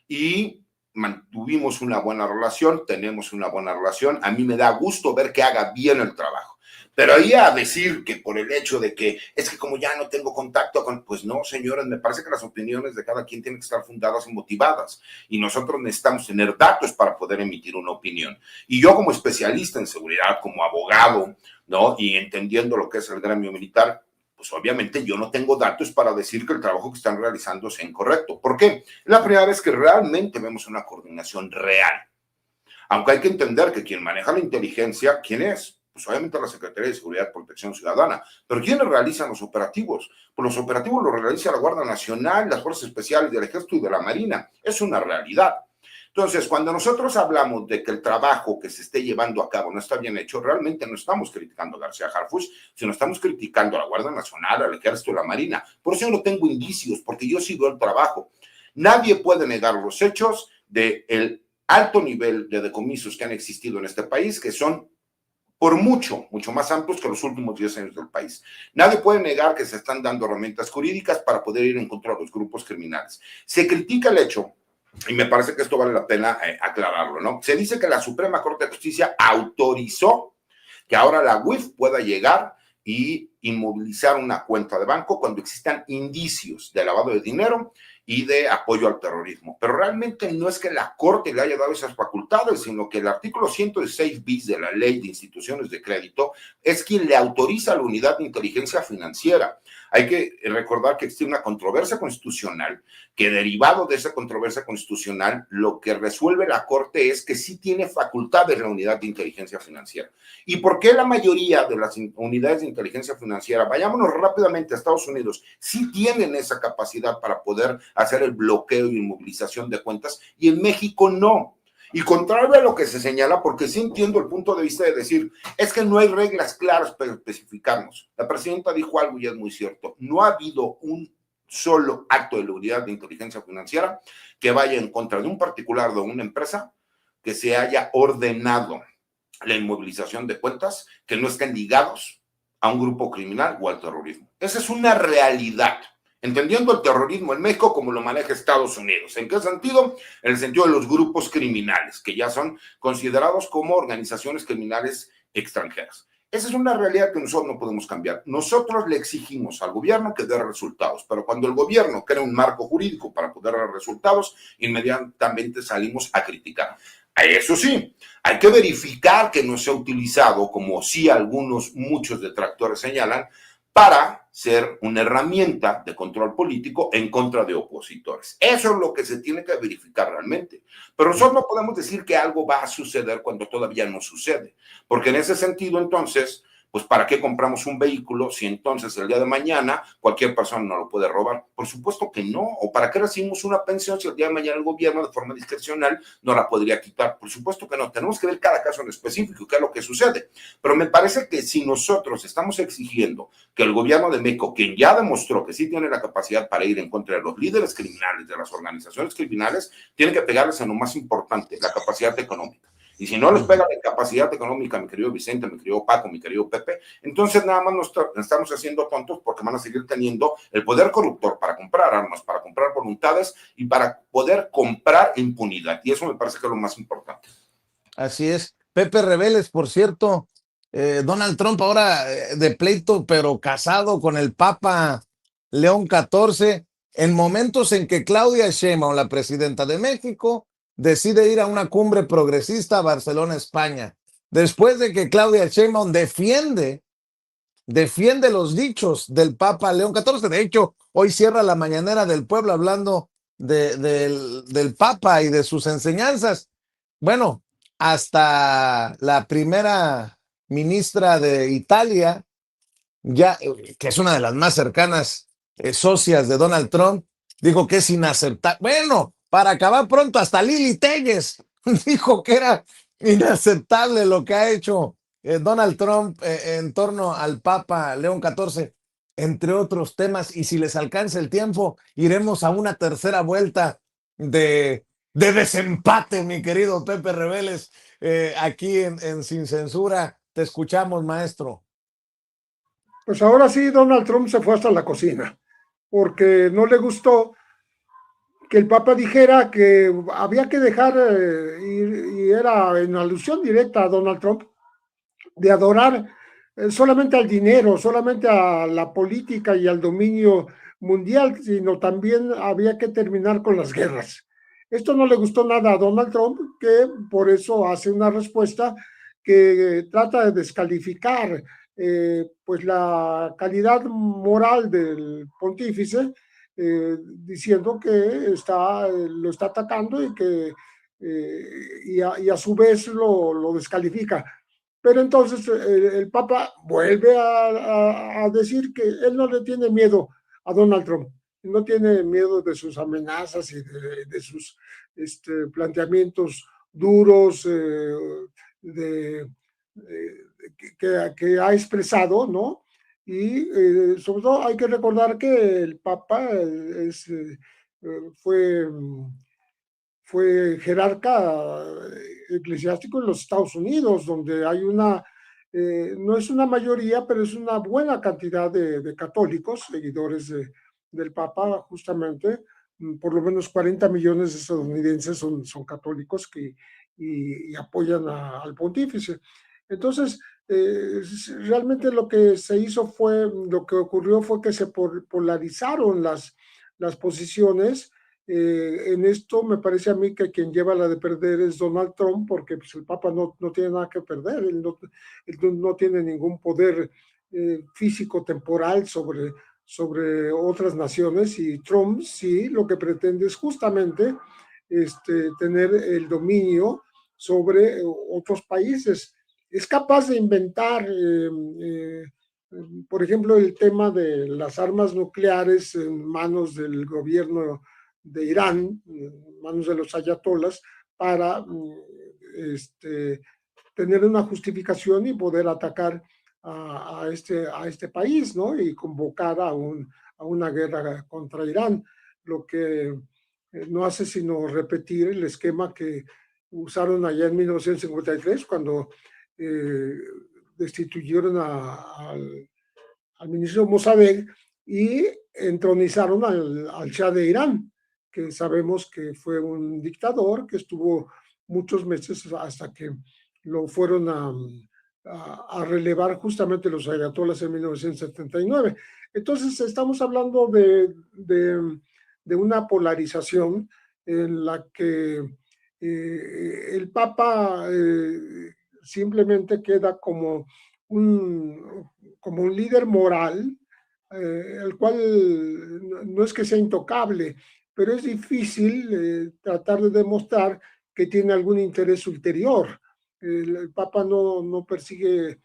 C: y mantuvimos una buena relación, tenemos una buena relación, a mí me da gusto ver que haga bien el trabajo. Pero ahí a decir que por el hecho de que es que como ya no tengo contacto con, pues no, señores, me parece que las opiniones de cada quien tienen que estar fundadas y motivadas y nosotros necesitamos tener datos para poder emitir una opinión. Y yo como especialista en seguridad, como abogado, ¿no?, y entendiendo lo que es el gremio militar, pues obviamente yo no tengo datos para decir que el trabajo que están realizando sea incorrecto. ¿Por qué? Es la primera vez que realmente vemos una coordinación real. Aunque hay que entender que quien maneja la inteligencia, ¿quién es? Pues obviamente la Secretaría de Seguridad y Protección Ciudadana. Pero ¿quiénes realizan los operativos? Pues los operativos los realiza la Guardia Nacional, las Fuerzas Especiales del Ejército y de la Marina. Es una realidad. Entonces, cuando nosotros hablamos de que el trabajo que se esté llevando a cabo no está bien hecho, realmente no estamos criticando a García Harfuch, sino estamos criticando a la Guardia Nacional, al Ejército y a la Marina. Por eso yo no tengo indicios, porque yo sigo el trabajo. Nadie puede negar los hechos del alto nivel de decomisos que han existido en este país, que son por mucho más amplios que los últimos 10 años del país. Nadie puede negar que se están dando herramientas jurídicas para poder ir en contra de los grupos criminales. Se critica el hecho, y me parece que esto vale la pena aclararlo, ¿no? Se dice que la Suprema Corte de Justicia autorizó que ahora la UIF pueda llegar y inmovilizar una cuenta de banco cuando existan indicios de lavado de dinero y de apoyo al terrorismo. Pero realmente no es que la Corte le haya dado esas facultades, sino que el artículo 116 bis de la Ley de Instituciones de Crédito es quien le autoriza a la Unidad de Inteligencia Financiera. Hay que recordar que existe una controversia constitucional, que derivado de esa controversia constitucional, lo que resuelve la Corte es que sí tiene facultades la Unidad de Inteligencia Financiera. ¿Y por qué la mayoría de las unidades de inteligencia financiera, vayámonos rápidamente a Estados Unidos, sí tienen esa capacidad para poder hacer el bloqueo y inmovilización de cuentas, y en México no? Y contrario a lo que se señala, porque sí entiendo el punto de vista de decir, es que no hay reglas claras para especificarnos. La presidenta dijo algo y es muy cierto. No ha habido un solo acto de la Unidad de Inteligencia Financiera que vaya en contra de un particular o de una empresa que se haya ordenado la inmovilización de cuentas que no estén ligados a un grupo criminal o al terrorismo. Esa es una realidad. entendiendo el terrorismo en México como lo maneja Estados Unidos. ¿En qué sentido? En el sentido de los grupos criminales, que ya son considerados como organizaciones criminales extranjeras. Esa es una realidad que nosotros no podemos cambiar. Nosotros le exigimos al gobierno que dé resultados, pero cuando el gobierno crea un marco jurídico para poder dar resultados, inmediatamente salimos a criticar. Eso sí, hay que verificar que no sea utilizado, como sí muchos detractores señalan, para ser una herramienta de control político en contra de opositores. Eso es lo que se tiene que verificar realmente. Pero nosotros no podemos decir que algo va a suceder cuando todavía no sucede, porque en ese sentido, entonces, pues ¿para qué compramos un vehículo si entonces el día de mañana cualquier persona no lo puede robar? Por supuesto que no. ¿O para qué recibimos una pensión si el día de mañana el gobierno de forma discrecional no la podría quitar? Por supuesto que no. Tenemos que ver cada caso en específico, qué es lo que sucede. Pero me parece que si nosotros estamos exigiendo que el gobierno de México, quien ya demostró que sí tiene la capacidad para ir en contra de los líderes criminales, de las organizaciones criminales, tiene que pegarles en lo más importante, la capacidad económica. Y si no les pega la capacidad económica, mi querido Vicente, mi querido Paco, mi querido Pepe, entonces nada más nos estamos haciendo tontos porque van a seguir teniendo el poder corruptor para comprar armas, para comprar voluntades y para poder comprar impunidad. Y eso me parece que es lo más importante.
A: Así es. Pepe Reveles, por cierto, Donald Trump ahora de pleito, pero casado con el Papa León XIV, en momentos en que Claudia Sheinbaum, la presidenta de México, decide ir a una cumbre progresista a Barcelona, España, después de que Claudia Sheinbaum defiende los dichos del Papa León XIV. De hecho, hoy cierra la mañanera del pueblo hablando del Papa y de sus enseñanzas. Bueno, hasta la primera ministra de Italia, ya, que es una de las más cercanas socias de Donald Trump, dijo que es inaceptable. Bueno, para acabar pronto, hasta Lili Telles dijo que era inaceptable lo que ha hecho Donald Trump en torno al Papa León XIV, entre otros temas. Y si les alcanza el tiempo, iremos a una tercera vuelta de desempate, mi querido Pepe Reveles, aquí en Sin Censura. Te escuchamos, maestro.
D: Pues ahora sí, Donald Trump se fue hasta la cocina, porque no le gustó que el Papa dijera que había que dejar, y era en alusión directa a Donald Trump, de adorar solamente al dinero, solamente a la política y al dominio mundial, sino también había que terminar con las guerras. Esto no le gustó nada a Donald Trump, que por eso hace una respuesta que trata de descalificar pues la calidad moral del pontífice, diciendo que lo está atacando y que y a su vez lo descalifica. Pero entonces el Papa vuelve a decir que él no le tiene miedo a Donald Trump, no tiene miedo de sus amenazas y de sus planteamientos duros que ha expresado, ¿no? Y sobre todo hay que recordar que el Papa fue jerarca eclesiástico en los Estados Unidos, donde hay no es una mayoría, pero es una buena cantidad de católicos, seguidores del Papa, justamente. Por lo menos 40 millones de estadounidenses son católicos y apoyan al pontífice. Entonces, realmente lo que ocurrió fue que se polarizaron las posiciones. En esto me parece a mí que quien lleva la de perder es Donald Trump, porque pues, el Papa no tiene nada que perder, él no tiene ningún poder físico temporal sobre otras naciones, y Trump sí lo que pretende es justamente tener el dominio sobre otros países. Es capaz de inventar, por ejemplo, el tema de las armas nucleares en manos del gobierno de Irán, en manos de los ayatolas, para tener una justificación y poder atacar a este país, ¿no? Y convocar a una guerra contra Irán, lo que no hace sino repetir el esquema que usaron allá en 1953, cuando destituyeron al ministro Mossadegh, y entronizaron al Shah de Irán, que sabemos que fue un dictador que estuvo muchos meses hasta que lo fueron a relevar justamente los ayatolás en 1979. Entonces estamos hablando de una polarización en la que el Papa simplemente queda como un líder moral, el cual no es que sea intocable, pero es difícil tratar de demostrar que tiene algún interés ulterior. El Papa no persigue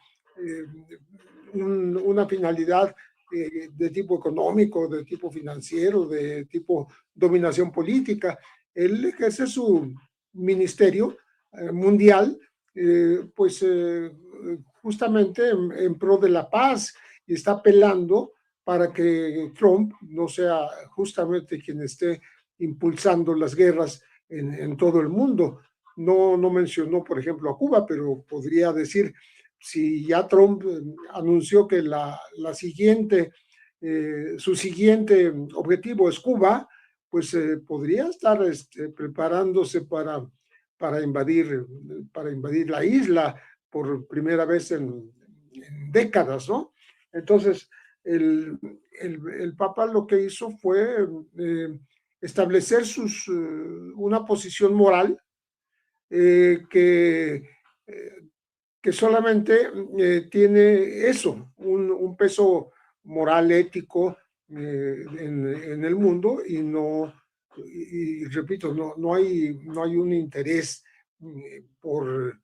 D: una finalidad de tipo económico, de tipo financiero, de tipo dominación política. Él ejerce su ministerio mundial, pues justamente en pro de la paz, y está apelando para que Trump no sea justamente quien esté impulsando las guerras en todo el mundo. No mencionó, por ejemplo, a Cuba, pero podría decir, si ya Trump anunció que su siguiente objetivo es Cuba, pues podría estar preparándose para invadir la isla por primera vez en décadas, ¿no? Entonces, el Papa lo que hizo fue establecer una posición moral que solamente tiene eso, un peso moral, ético en el mundo, y repito, no hay un interés por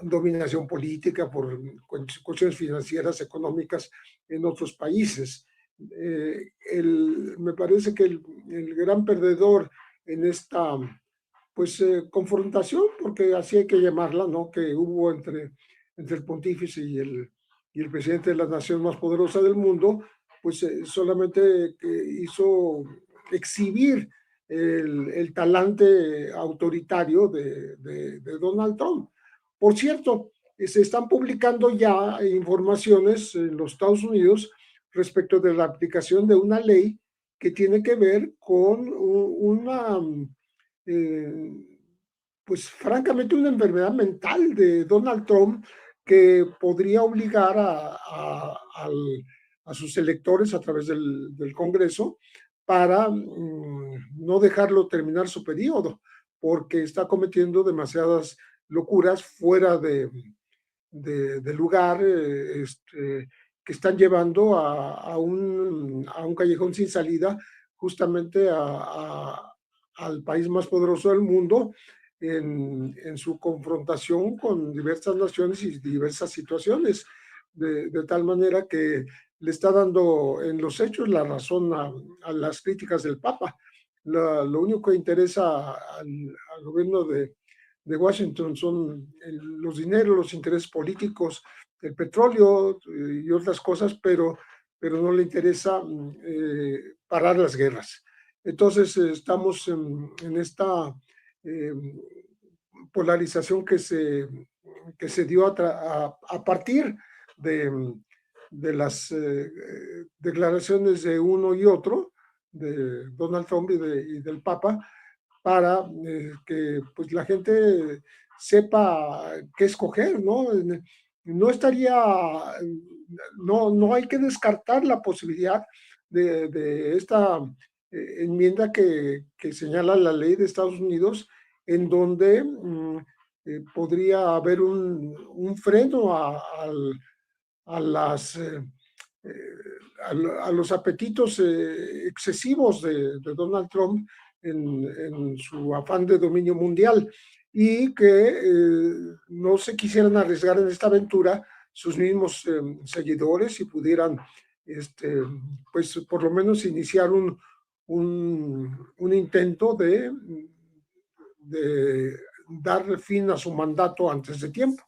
D: dominación política, por cuestiones financieras, económicas en otros países. Me parece que el gran perdedor en esta pues confrontación, porque así hay que llamarla, ¿no?, que hubo entre el pontífice y el presidente de la nación más poderosa del mundo, pues solamente hizo exhibir el talante autoritario de Donald Trump. Por cierto, se están publicando ya informaciones en los Estados Unidos respecto de la aplicación de una ley que tiene que ver con una pues francamente una enfermedad mental de Donald Trump, que podría obligar a sus electores a través del Congreso para no dejarlo terminar su periodo, porque está cometiendo demasiadas locuras fuera de lugar, que están llevando a un callejón sin salida, justamente al país más poderoso del mundo, en su confrontación con diversas naciones y diversas situaciones, de tal manera que le está dando en los hechos la razón a las críticas del Papa. Lo único que interesa al gobierno de Washington son los dineros, los intereses políticos, el petróleo y otras cosas, pero no le interesa parar las guerras. Entonces estamos en esta polarización que se dio a partir de las declaraciones de uno y otro, de Donald Trump y del Papa, para que pues la gente sepa qué escoger, ¿no? No hay que descartar la posibilidad de esta enmienda que señala la ley de Estados Unidos, en donde podría haber un freno a los apetitos excesivos de Donald Trump en su afán de dominio mundial, y que no se quisieran arriesgar en esta aventura sus mismos seguidores, y pudieran pues por lo menos iniciar un intento de dar fin a su mandato antes de tiempo.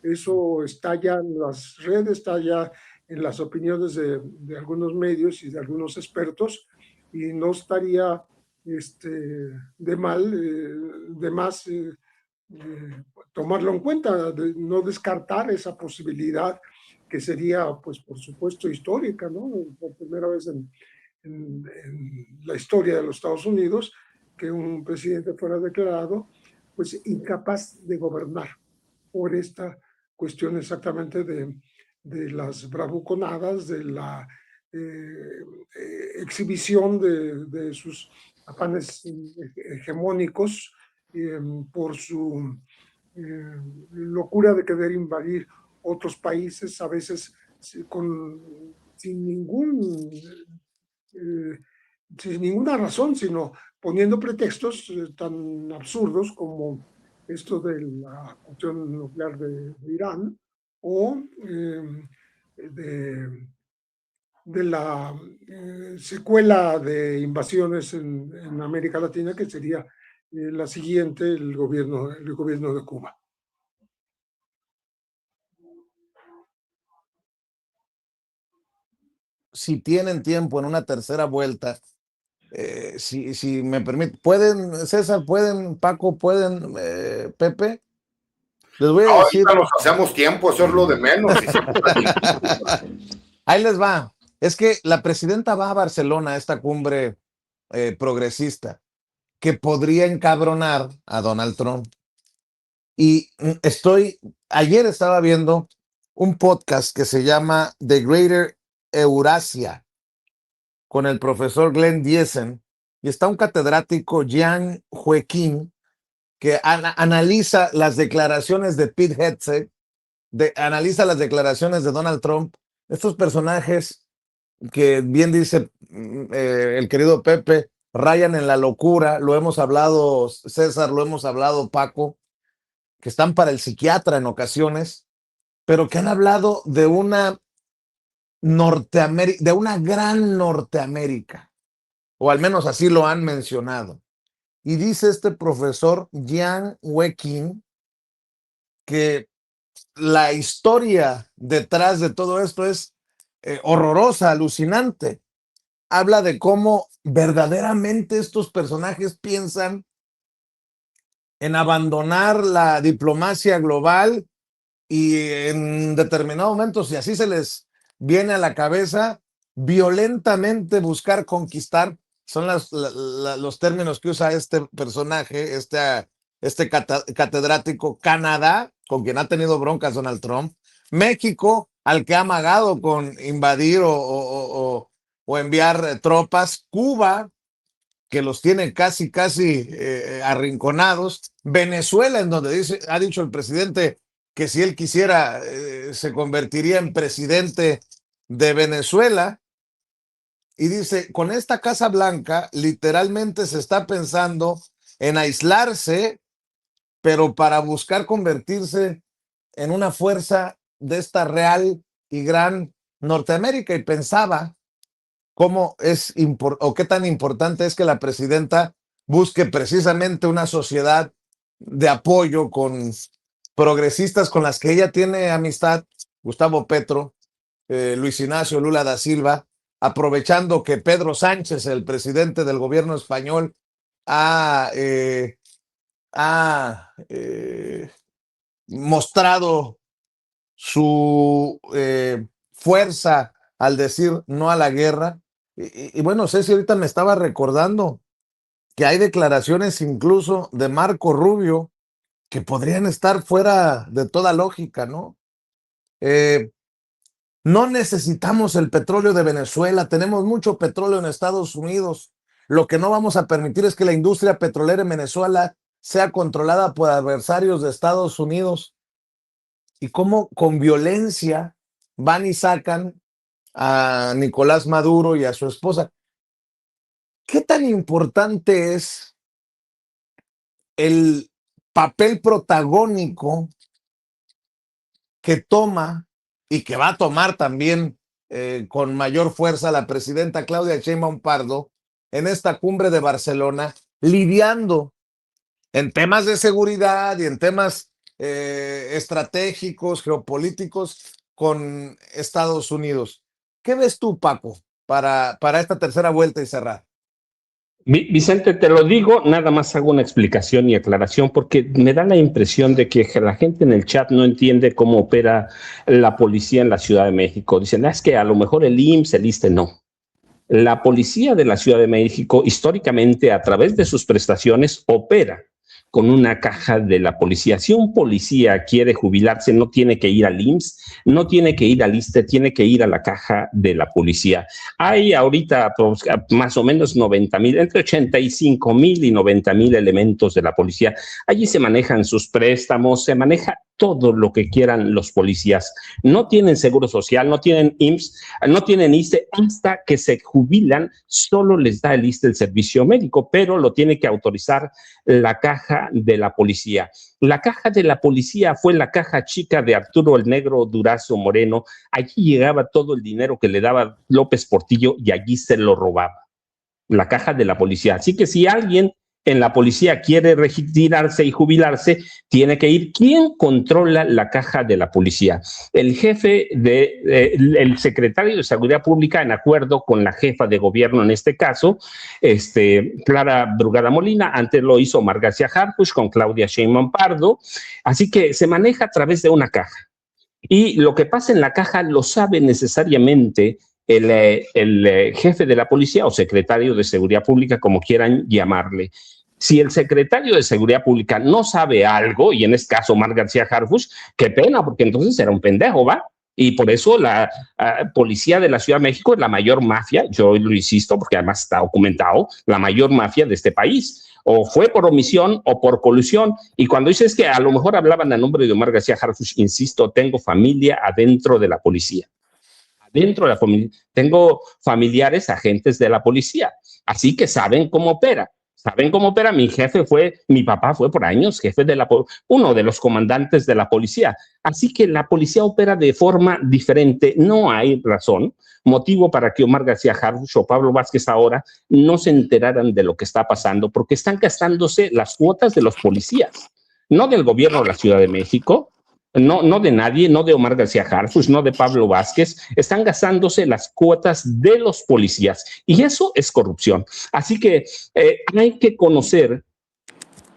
D: Eso está ya en las redes, está ya en las opiniones de algunos medios y de algunos expertos, y no estaría de más tomarlo en cuenta, no descartar esa posibilidad que sería, pues, por supuesto, histórica, ¿no? Por primera vez en la historia de los Estados Unidos, que un presidente fuera declarado, pues, incapaz de gobernar por esta cuestión exactamente de las bravuconadas, de la exhibición de sus afanes hegemónicos, por su locura de querer invadir otros países, a veces sin ningún, eh, sin ninguna razón, sino poniendo pretextos tan absurdos como esto de la cuestión nuclear de Irán o de la secuela de invasiones en América Latina, que sería la siguiente, el gobierno de Cuba.
A: Si tienen tiempo en una tercera vuelta, si me permite, pueden, César, pueden, Paco, pueden, Pepe, les voy a decir.
C: Ahorita nos hacemos tiempo, eso es lo de menos.
A: Ahí les va. Es que la presidenta va a Barcelona a esta cumbre progresista que podría encabronar a Donald Trump. Y ayer estaba viendo un podcast que se llama The Greater Eurasia con el profesor Glenn Diesen, y está un catedrático, Jian Hueqin, que analiza las declaraciones de Pete Hegseth, analiza las declaraciones de Donald Trump, estos personajes que bien dice el querido Pepe, rayan en la locura, lo hemos hablado César, lo hemos hablado Paco, que están para el psiquiatra en ocasiones, pero que han hablado de una Norteamérica, de una gran Norteamérica, o al menos así lo han mencionado. Y dice este profesor Jian Weqing que la historia detrás de todo esto es horrorosa, alucinante. Habla de cómo verdaderamente estos personajes piensan en abandonar la diplomacia global y en determinado momento, si así se les viene a la cabeza, violentamente buscar conquistar, son los términos que usa este personaje, este catedrático, Canadá, con quien ha tenido broncas Donald Trump, México, al que ha amagado con invadir o enviar tropas, Cuba, que los tiene casi arrinconados, Venezuela, en donde ha dicho el presidente que si él quisiera se convertiría en presidente de Venezuela, y dice, con esta Casa Blanca literalmente se está pensando en aislarse, pero para buscar convertirse en una fuerza de esta real y gran Norteamérica, y pensaba cómo es o qué tan importante es que la presidenta busque precisamente una sociedad de apoyo con progresistas con las que ella tiene amistad, Gustavo Petro, Luis Ignacio Lula da Silva, aprovechando que Pedro Sánchez, el presidente del gobierno español, ha mostrado su fuerza al decir no a la guerra. Y bueno, Ceci ahorita me estaba recordando que hay declaraciones incluso de Marco Rubio que podrían estar fuera de toda lógica, ¿no? No necesitamos el petróleo de Venezuela, tenemos mucho petróleo en Estados Unidos. Lo que no vamos a permitir es que la industria petrolera en Venezuela sea controlada por adversarios de Estados Unidos. Y cómo con violencia van y sacan a Nicolás Maduro y a su esposa. ¿Qué tan importante es el papel protagónico que toma y que va a tomar también con mayor fuerza la presidenta Claudia Sheinbaum Pardo en esta cumbre de Barcelona, lidiando en temas de seguridad y en temas estratégicos, geopolíticos con Estados Unidos? ¿Qué ves tú, Paco, para esta tercera vuelta y cerrar?
B: Vicente, te lo digo, nada más hago una explicación y aclaración porque me da la impresión de que la gente en el chat no entiende cómo opera la policía en la Ciudad de México. Dicen, es que a lo mejor el IMSS, el ISSSTE, no. La policía de la Ciudad de México, históricamente, a través de sus prestaciones, opera con una caja de la policía. Si un policía quiere jubilarse, no tiene que ir al IMSS, no tiene que ir al ISSSTE, tiene que ir a la caja de la policía. Hay ahorita pues, más o menos 90,000, entre 85,000 y 90,000 elementos de la policía. Allí se manejan sus préstamos, se maneja todo lo que quieran los policías. No tienen seguro social, no tienen IMSS, no tienen ISSSTE, hasta que se jubilan, solo les da el ISSSTE el servicio médico, pero lo tiene que autorizar la caja de la policía. La caja de la policía fue la caja chica de Arturo el Negro Durazo Moreno. Allí llegaba todo el dinero que le daba López Portillo y allí se lo robaba. La caja de la policía. Así que si alguien en la policía quiere retirarse y jubilarse, tiene que ir. ¿Quién controla la caja de la policía? El jefe el secretario de Seguridad Pública, en acuerdo con la jefa de gobierno en este caso, Clara Brugada Molina. Antes lo hizo Omar García Harfuch con Claudia Sheinbaum Pardo. Así que se maneja a través de una caja. Y lo que pasa en la caja lo sabe necesariamente el jefe de la policía o secretario de Seguridad Pública, como quieran llamarle. Si el secretario de Seguridad Pública no sabe algo, y en este caso Omar García Harfuch, qué pena, porque entonces era un pendejo, ¿va? Y por eso la policía de la Ciudad de México es la mayor mafia, yo lo insisto porque además está documentado, la mayor mafia de este país. O fue por omisión o por colusión. Y cuando dices que a lo mejor hablaban a nombre de Omar García Harfuch, insisto, tengo familia adentro de la policía. Dentro de la familia, tengo familiares agentes de la policía, así que saben cómo opera. ¿Saben cómo opera? Mi papá fue por años jefe de uno de los comandantes de la policía. Así que la policía opera de forma diferente. No hay razón, motivo para que Omar García Harfuch o Pablo Vázquez ahora no se enteraran de lo que está pasando, porque están gastándose las cuotas de los policías, no del gobierno de la Ciudad de México, no de nadie, no de Omar García Harfuch, no de Pablo Vázquez, están gastándose las cuotas de los policías y eso es corrupción. Así que hay que conocer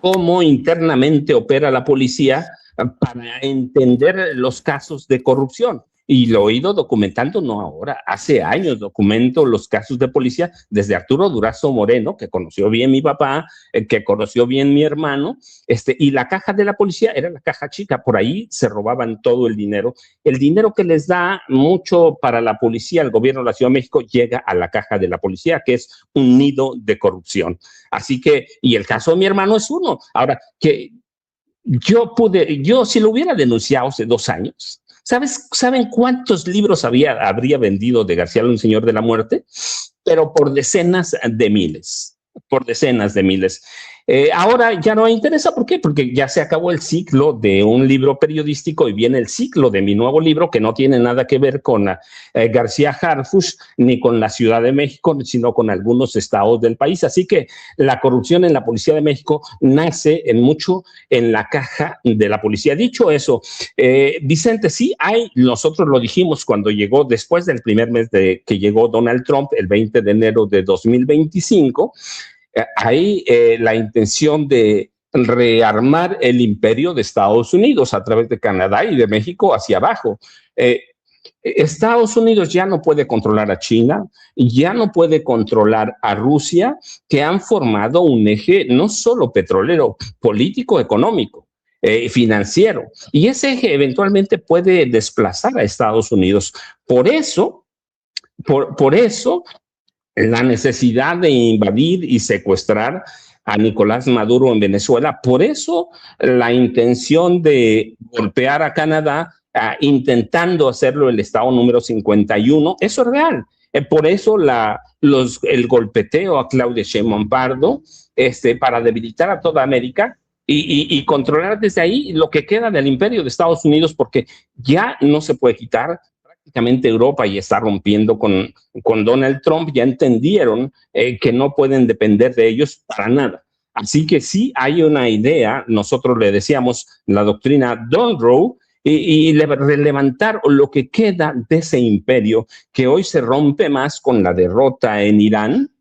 B: cómo internamente opera la policía para entender los casos de corrupción. Y lo he ido documentando, no ahora, hace años documento los casos de policía desde Arturo Durazo Moreno, que conoció bien mi papá, que conoció bien mi hermano, y la caja de la policía era la caja chica, por ahí se robaban todo el dinero que les da mucho para la policía, el gobierno de la Ciudad de México llega a la caja de la policía, que es un nido de corrupción. Así que, y el caso de mi hermano es uno. Ahora, que yo si lo hubiera denunciado hace 2 años, ¿saben cuántos libros habría vendido de García Luna, un señor de la muerte? Pero por decenas de miles, por decenas de miles. Ahora ya no me interesa, ¿por qué? Porque ya se acabó el ciclo de un libro periodístico y viene el ciclo de mi nuevo libro que no tiene nada que ver con García Harfuch ni con la Ciudad de México, sino con algunos estados del país. Así que la corrupción en la Policía de México nace mucho en la caja de la policía. Dicho eso, Vicente, sí hay, nosotros lo dijimos cuando llegó, después del primer mes de que llegó Donald Trump, el 20 de enero de 2025, hay la intención de rearmar el imperio de Estados Unidos a través de Canadá y de México hacia abajo. Estados Unidos ya no puede controlar a China, ya no puede controlar a Rusia, que han formado un eje no solo petrolero, político, económico, financiero. Y ese eje eventualmente puede desplazar a Estados Unidos. Por eso, la necesidad de invadir y secuestrar a Nicolás Maduro en Venezuela. Por eso la intención de golpear a Canadá, intentando hacerlo el estado número 51, eso es real. Por eso el golpeteo a Claudia Sheinbaum Pardo, para debilitar a toda América y controlar desde ahí lo que queda del imperio de Estados Unidos, porque ya no se puede quitar. Prácticamente Europa ya está rompiendo con Donald Trump, ya entendieron que no pueden depender de ellos para nada. Así que sí hay una idea, nosotros le decíamos la doctrina Monroe, y levantar lo que queda de ese imperio que hoy se rompe más con la derrota en Irán,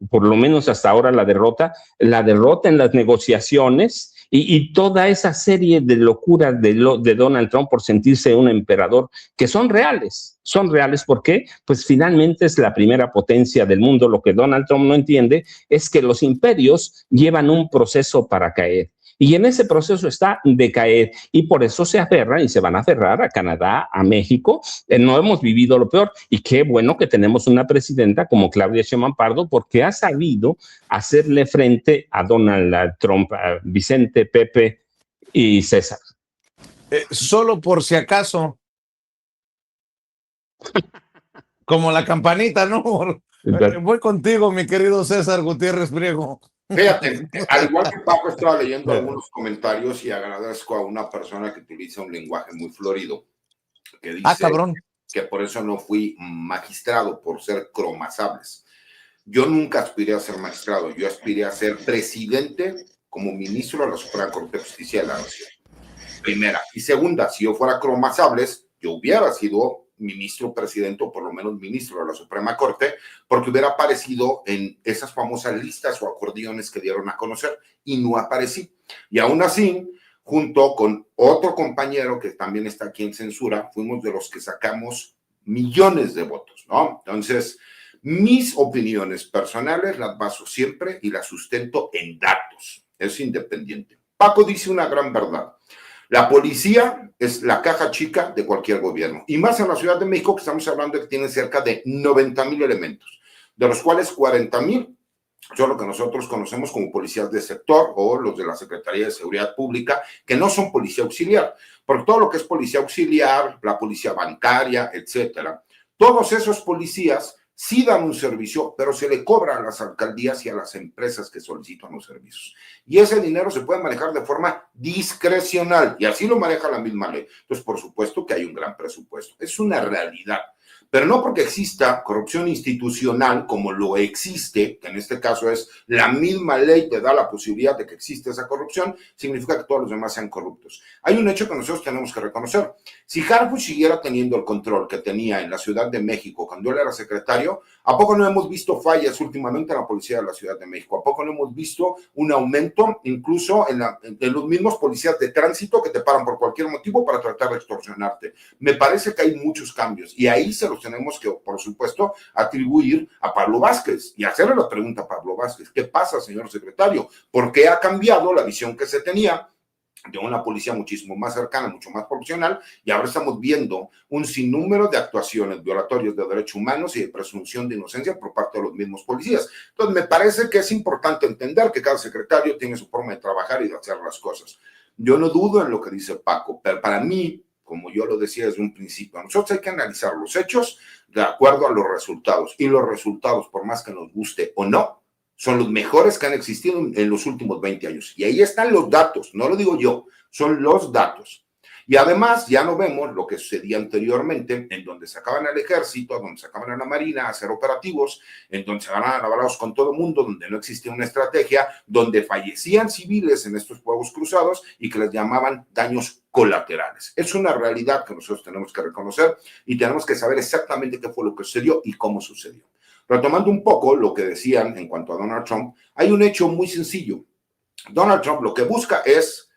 B: por lo menos hasta ahora la derrota en las negociaciones y toda esa serie de locuras de Donald Trump por sentirse un emperador, que son reales. Son reales porque, pues finalmente es la primera potencia del mundo. Lo que Donald Trump no entiende es que los imperios llevan un proceso para caer. Y en ese proceso está de caer y por eso se aferran y se van a aferrar a Canadá, a México. No hemos vivido lo peor y qué bueno que tenemos una presidenta como Claudia Sheinbaum Pardo porque ha sabido hacerle frente a Donald Trump, a Vicente, Pepe y César.
A: Solo por si acaso, como la campanita, ¿no? Voy contigo, mi querido César Gutiérrez Priego.
C: Fíjate, al igual que Paco, estaba leyendo algunos comentarios y agradezco a una persona que utiliza un lenguaje muy florido, que dice
A: cabrón.
C: que por eso no fui magistrado, por ser cromasables. Yo nunca aspiré a ser magistrado, yo aspiré a ser presidente como ministro de la Suprema Corte de Justicia de la Nación. Primera. Y segunda, si yo fuera cromasables, yo hubiera sido ministro, presidente o por lo menos ministro de la Suprema Corte, porque hubiera aparecido en esas famosas listas o acordeones que dieron a conocer y no aparecí. Y aún así, junto con otro compañero que también está aquí en censura, fuimos de los que sacamos millones de votos, ¿no? Entonces, mis opiniones personales las baso siempre y las sustento en datos. Es independiente. Paco dice una gran verdad. La policía es la caja chica de cualquier gobierno. Y más en la Ciudad de México, que estamos hablando de que tiene cerca de 90,000 elementos, de los cuales 40,000 son lo que nosotros conocemos como policías de sector o los de la Secretaría de Seguridad Pública, que no son policía auxiliar. Porque todo lo que es policía auxiliar, la policía bancaria, etcétera, todos esos policías sí dan un servicio, pero se le cobra a las alcaldías y a las empresas que solicitan los servicios. Y ese dinero se puede manejar de forma discrecional, y así lo maneja la misma ley. Entonces, por supuesto que hay un gran presupuesto. Es una realidad. Pero no porque exista corrupción institucional como lo existe, que en este caso es la misma ley que da la posibilidad de que exista esa corrupción, significa que todos los demás sean corruptos. Hay un hecho que nosotros tenemos que reconocer. Si Harfuch siguiera teniendo el control que tenía en la Ciudad de México cuando él era secretario, ¿a poco no hemos visto fallas últimamente en la policía de la Ciudad de México? ¿A poco no hemos visto un aumento incluso en los mismos policías de tránsito que te paran por cualquier motivo para tratar de extorsionarte? Me parece que hay muchos cambios y ahí se los tenemos que, por supuesto, atribuir a Pablo Vázquez y hacerle la pregunta a Pablo Vázquez. ¿Qué pasa, señor secretario? ¿Por qué ha cambiado la visión que se tenía de una policía muchísimo más cercana, mucho más profesional, y ahora estamos viendo un sinnúmero de actuaciones violatorias de derechos humanos y de presunción de inocencia por parte de los mismos policías? Entonces, me parece que es importante entender que cada secretario tiene su forma de trabajar y de hacer las cosas. Yo no dudo en lo que dice Paco, pero para mí, como yo lo decía desde un principio, nosotros hay que analizar los hechos de acuerdo a los resultados, y los resultados, por más que nos guste o no, son los mejores que han existido en los últimos 20 años. Y ahí están los datos, no lo digo yo, son los datos. Y además ya no vemos lo que sucedía anteriormente, en donde sacaban al ejército, donde sacaban a la marina a hacer operativos, en donde se ganaban avalados con todo el mundo, donde no existía una estrategia, donde fallecían civiles en estos fuegos cruzados y que les llamaban daños colaterales. Es una realidad que nosotros tenemos que reconocer y tenemos que saber exactamente qué fue lo que sucedió y cómo sucedió. Retomando un poco lo que decían en cuanto a Donald Trump, hay un hecho muy sencillo. Donald Trump lo que busca es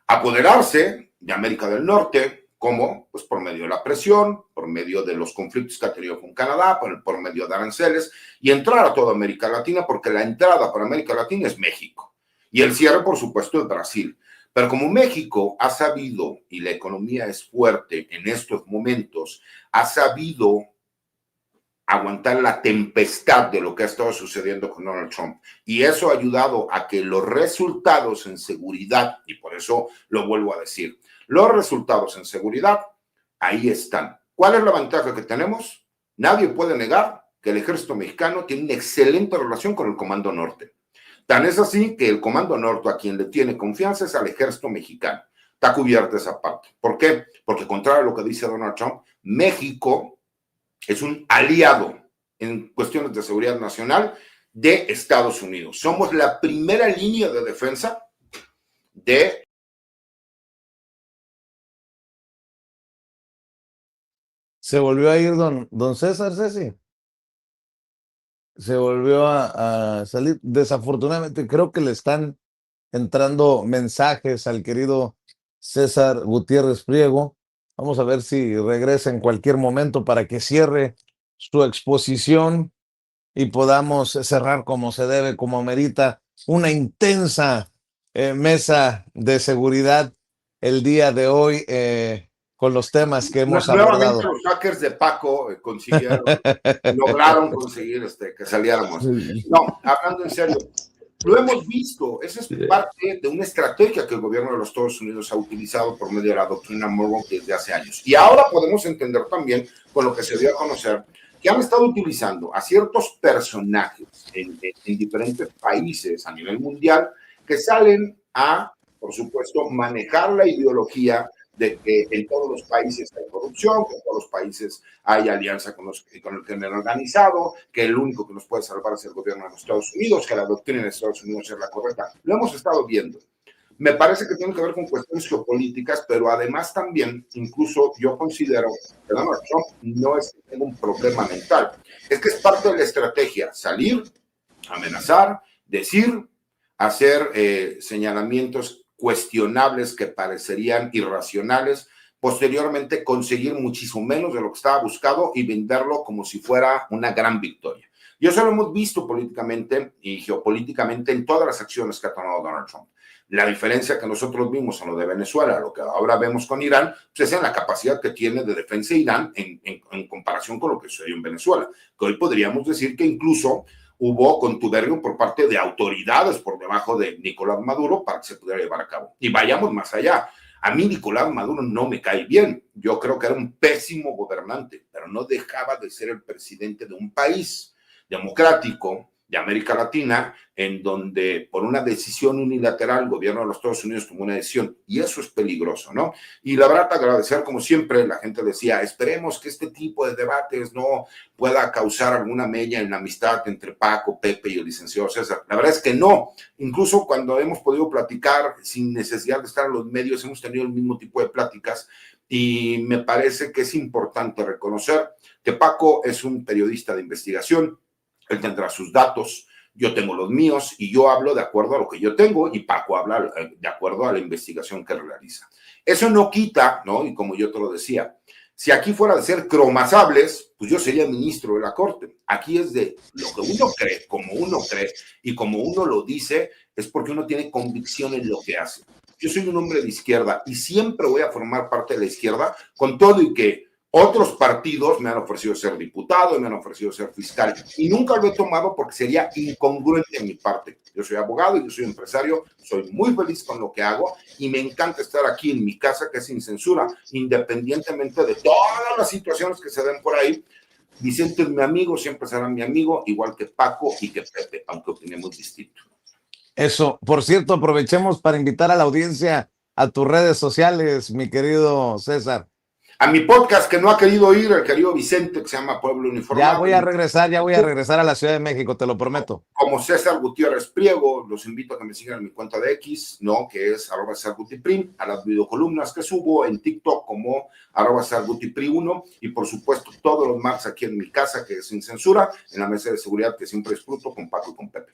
C: apoderarse de América del Norte. ¿Cómo? Pues por medio de la presión, por medio de los conflictos que ha tenido con Canadá, por medio de aranceles, y entrar a toda América Latina, porque la entrada para América Latina es México. Y el cierre, por supuesto, es Brasil. Pero como México ha sabido, y la economía es fuerte en estos momentos, ha sabido aguantar la tempestad de lo que ha estado sucediendo con Donald Trump. Y eso ha ayudado a que los resultados en seguridad, y por eso lo vuelvo a decir, los resultados en seguridad, ahí están. ¿Cuál es la ventaja que tenemos? Nadie puede negar que el ejército mexicano tiene una excelente relación con el Comando Norte. Tan es así que el Comando Norte, a quien le tiene confianza, es al ejército mexicano. Está cubierta esa parte. ¿Por qué? Porque contrario a lo que dice Donald Trump, México es un aliado en cuestiones de seguridad nacional de Estados Unidos. Somos la primera línea de defensa de...
A: Se volvió a ir don César, Ceci. se volvió a salir. Desafortunadamente, creo que le están entrando mensajes al querido César Gutiérrez Priego. Vamos a ver si regresa en cualquier momento para que cierre su exposición y podamos cerrar como se debe, como amerita, una intensa mesa de seguridad el día de hoy con los temas que hemos
C: Nuevamente
A: abordado.
C: los hackers de Paco lograron conseguir que saliéramos. No, hablando en serio, lo hemos visto, esa es parte de una estrategia que el gobierno de los Estados Unidos ha utilizado por medio de la doctrina Monroe desde hace años. Y ahora podemos entender también, con lo que se dio a conocer, que han estado utilizando a ciertos personajes en diferentes países a nivel mundial que salen a, por supuesto, manejar la ideología de que en todos los países hay corrupción, que en todos los países hay alianza con el crimen organizado, que el único que nos puede salvar es el gobierno de los Estados Unidos, que la doctrina de Estados Unidos es la correcta. Lo hemos estado viendo. Me parece que tiene que ver con cuestiones geopolíticas, pero además también, incluso yo considero que Donald Trump no es que tenga un problema mental, es que es parte de la estrategia, salir, amenazar, decir, hacer señalamientos cuestionables que parecerían irracionales, posteriormente conseguir muchísimo menos de lo que estaba buscado y venderlo como si fuera una gran victoria. Y eso lo hemos visto políticamente y geopolíticamente en todas las acciones que ha tomado Donald Trump. La diferencia que nosotros vimos en lo de Venezuela, lo que ahora vemos con Irán, pues es en la capacidad que tiene de defensa Irán en comparación con lo que sucedió en Venezuela, que hoy podríamos decir que incluso hubo contubernio por parte de autoridades por debajo de Nicolás Maduro para que se pudiera llevar a cabo. Y vayamos más allá. A mí Nicolás Maduro no me cae bien. Yo creo que era un pésimo gobernante, pero no dejaba de ser el presidente de un país democrático de América Latina, en donde por una decisión unilateral el gobierno de los Estados Unidos tomó una decisión, y eso es peligroso, ¿no? Y la verdad, agradecer, como siempre, la gente decía, esperemos que este tipo de debates no pueda causar alguna mella en la amistad entre Paco, Pepe y el licenciado César. La verdad es que no. Incluso cuando hemos podido platicar sin necesidad de estar en los medios, hemos tenido el mismo tipo de pláticas, y me parece que es importante reconocer que Paco es un periodista de investigación. Él tendrá sus datos, yo tengo los míos y yo hablo de acuerdo a lo que yo tengo y Paco habla de acuerdo a la investigación que realiza. Eso no quita, ¿no? Y como yo te lo decía, si aquí fuera de ser cromasables, pues yo sería ministro de la Corte. Aquí es de lo que uno cree, como uno cree y como uno lo dice, es porque uno tiene convicción en lo que hace. Yo soy un hombre de izquierda y siempre voy a formar parte de la izquierda con todo y que otros partidos me han ofrecido ser diputado, me han ofrecido ser fiscal y nunca lo he tomado porque sería incongruente en mi parte. Yo soy abogado y yo soy empresario, soy muy feliz con lo que hago y me encanta estar aquí en mi casa que es sin censura, independientemente de todas las situaciones que se den por ahí. Vicente es mi amigo, siempre será mi amigo, igual que Paco y que Pepe, aunque opinemos distinto.
A: Eso, por cierto, aprovechemos para invitar a la audiencia a tus redes sociales, mi querido César.
C: A mi podcast que no ha querido ir, el querido Vicente, que se llama Pueblo Uniformado.
A: Ya voy a regresar a la Ciudad de México, te lo prometo.
C: Como César Gutiérrez Priego, los invito a que me sigan en mi cuenta de X, ¿no? Que es @CesarGutiPrim, a las videocolumnas que subo en TikTok como @CesarGutiPri1 y por supuesto todos los martes aquí en mi casa, que es sin censura, en la mesa de seguridad que siempre disfruto con Paco y con Pepe.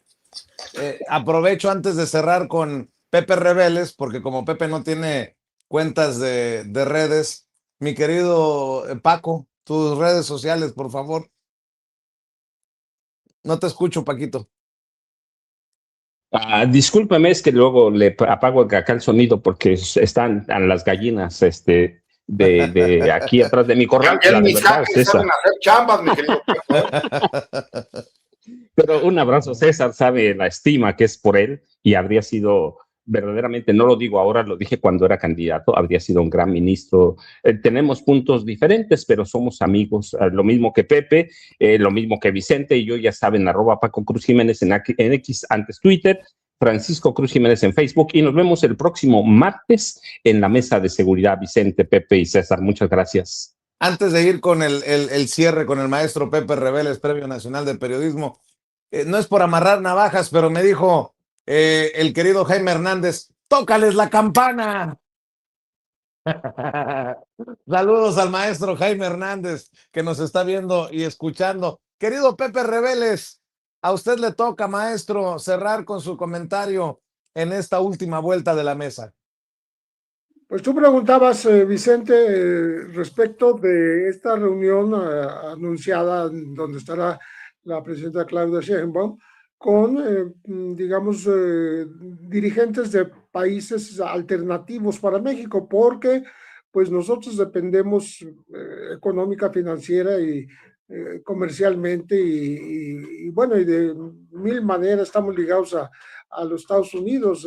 A: Aprovecho antes de cerrar con Pepe Reveles, porque como Pepe no tiene cuentas de redes, mi querido Paco, tus redes sociales, por favor. No te escucho, Paquito.
B: Discúlpeme, es que luego le apago acá el sonido porque están las gallinas de aquí atrás de mi corral.
C: También mis hackers saben hacer chambas, mi querido Paco.
B: Pero un abrazo, César sabe la estima que es por él y habría sido verdaderamente, no lo digo ahora, lo dije cuando era candidato, habría sido un gran ministro. Tenemos puntos diferentes, pero somos amigos, lo mismo que Pepe, lo mismo que Vicente y yo, ya saben, @Paco Cruz Jiménez en X, antes Twitter, Francisco Cruz Jiménez en Facebook, y nos vemos el próximo martes en la mesa de seguridad. Vicente, Pepe y César, muchas gracias.
A: Antes de ir con el cierre con el maestro Pepe Reveles, Premio Nacional de Periodismo, no es por amarrar navajas, pero me dijo el querido Jaime Hernández, tócales la campana. Saludos al maestro Jaime Hernández que nos está viendo y escuchando. Querido Pepe Reveles, A usted le toca, maestro, cerrar con su comentario en esta última vuelta de la mesa.
D: Pues tú preguntabas, Vicente, respecto de esta reunión anunciada donde estará la presidenta Claudia Sheinbaum con, digamos, dirigentes de países alternativos para México, porque pues nosotros dependemos económica, financiera y comercialmente y bueno, y de mil maneras estamos ligados a los Estados Unidos.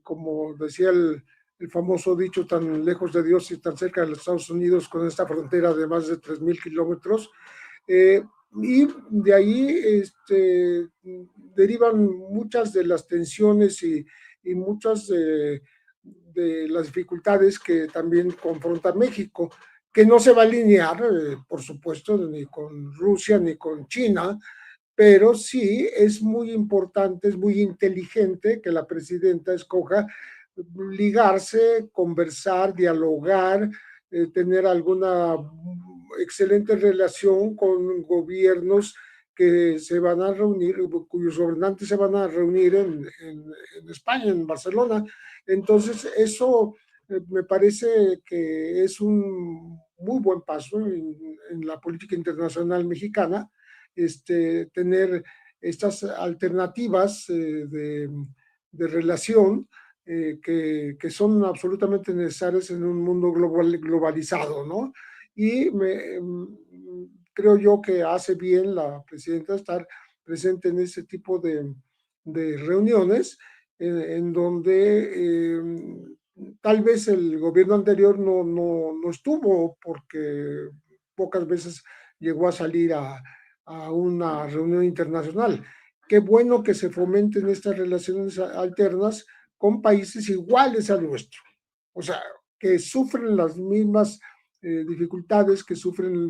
D: Como decía el famoso dicho, tan lejos de Dios y tan cerca de los Estados Unidos, con esta frontera de más de 3,000 kilómetros. Y de ahí derivan muchas de las tensiones y muchas de las dificultades que también confronta México, que no se va a alinear, por supuesto, ni con Rusia ni con China, pero sí es muy importante, es muy inteligente que la presidenta escoja ligarse, conversar, dialogar, tener alguna excelente relación con gobiernos que se van a reunir, cuyos gobernantes se van a reunir en España, en Barcelona. Entonces, eso me parece que es un muy buen paso en la política internacional mexicana, tener estas alternativas de relación que son absolutamente necesarias en un mundo globalizado, ¿no? Y creo yo que hace bien la presidenta estar presente en ese tipo de reuniones en donde tal vez el gobierno anterior no estuvo porque pocas veces llegó a salir a una reunión internacional. Qué bueno que se fomenten estas relaciones alternas con países iguales a nuestro, o sea, que sufren las mismas dificultades, que sufren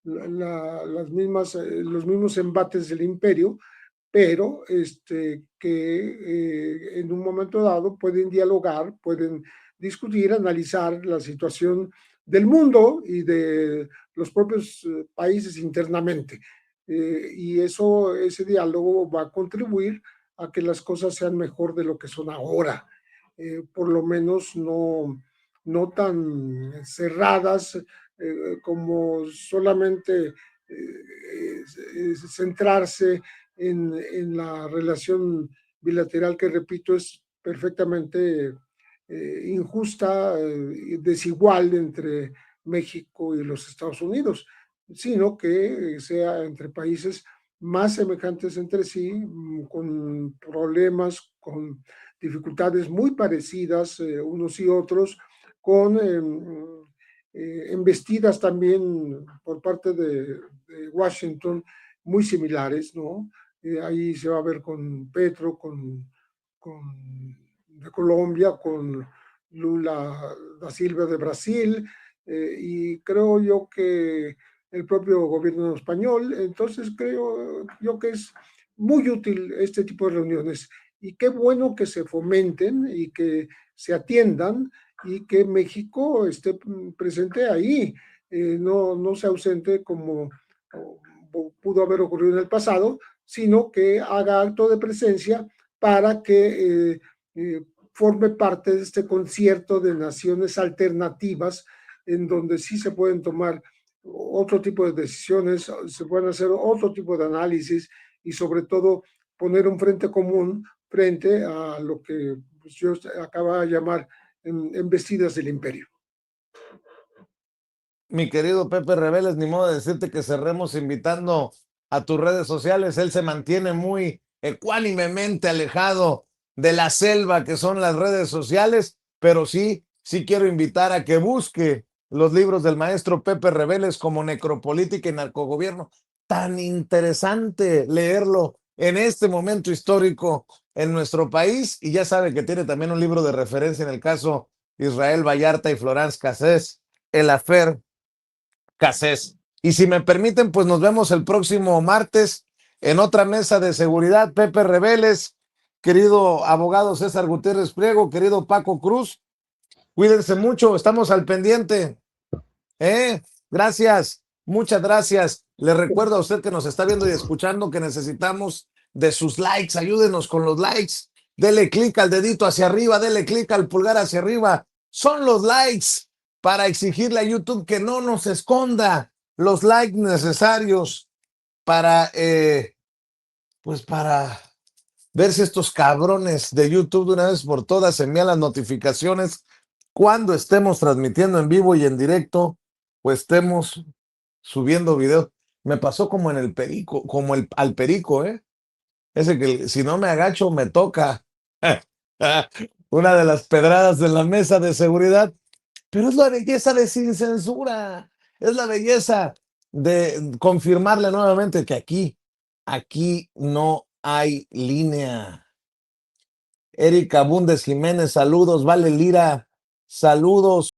D: los mismos embates del imperio, pero que en un momento dado pueden dialogar, pueden discutir, analizar la situación del mundo y de los propios países internamente. Y ese diálogo va a contribuir a que las cosas sean mejor de lo que son ahora, por lo menos no tan cerradas como solamente centrarse en la relación bilateral que, repito, es perfectamente injusta, desigual entre México y los Estados Unidos, sino que sea entre países más semejantes entre sí, con problemas, con dificultades muy parecidas unos y otros, con embestidas también por parte de Washington muy similares, ¿no? Ahí se va a ver con Petro, de Colombia, con Lula da Silva de Brasil, y creo yo que el propio gobierno español. Entonces creo yo que es muy útil este tipo de reuniones y qué bueno que se fomenten y que se atiendan y que México esté presente ahí, no se ausente como pudo haber ocurrido en el pasado, sino que haga acto de presencia para que forme parte de este concierto de naciones alternativas en donde sí se pueden tomar otro tipo de decisiones, se pueden hacer otro tipo de análisis y sobre todo poner un frente común frente a lo que pues, yo acaba de llamar embestidas del imperio.
A: Mi querido Pepe Reveles, ni modo de decirte que cerremos invitando a tus redes sociales. Él se mantiene muy ecuánimemente alejado de la selva que son las redes sociales, pero sí quiero invitar a que busque los libros del maestro Pepe Reveles como Necropolítica y Narcogobierno. Tan interesante leerlo en este momento histórico en nuestro país, y ya sabe que tiene también un libro de referencia en el caso Israel Vallarta y Florence Cassés, El Afer Cassés. Y si me permiten, pues nos vemos el próximo martes en otra mesa de seguridad. Pepe Reveles, querido abogado César Gutiérrez Priego, querido Paco Cruz, cuídense mucho, estamos al pendiente. Gracias. Muchas gracias. Le recuerdo a usted que nos está viendo y escuchando que necesitamos de sus likes. Ayúdenos con los likes. Dele clic al dedito hacia arriba, dele clic al pulgar hacia arriba. Son los likes para exigirle a YouTube que no nos esconda los likes necesarios para, pues para ver si estos cabrones de YouTube de una vez por todas envían las notificaciones cuando estemos transmitiendo en vivo y en directo, pues estemos subiendo videos. Me pasó como en el perico, como al perico, ¿eh? Ese que si no me agacho me toca. Una de las pedradas de la mesa de seguridad. Pero es la belleza de Sin Censura. Es la belleza de confirmarle nuevamente que aquí no hay línea. Erika Bundes Jiménez, saludos. Vale Lira, saludos.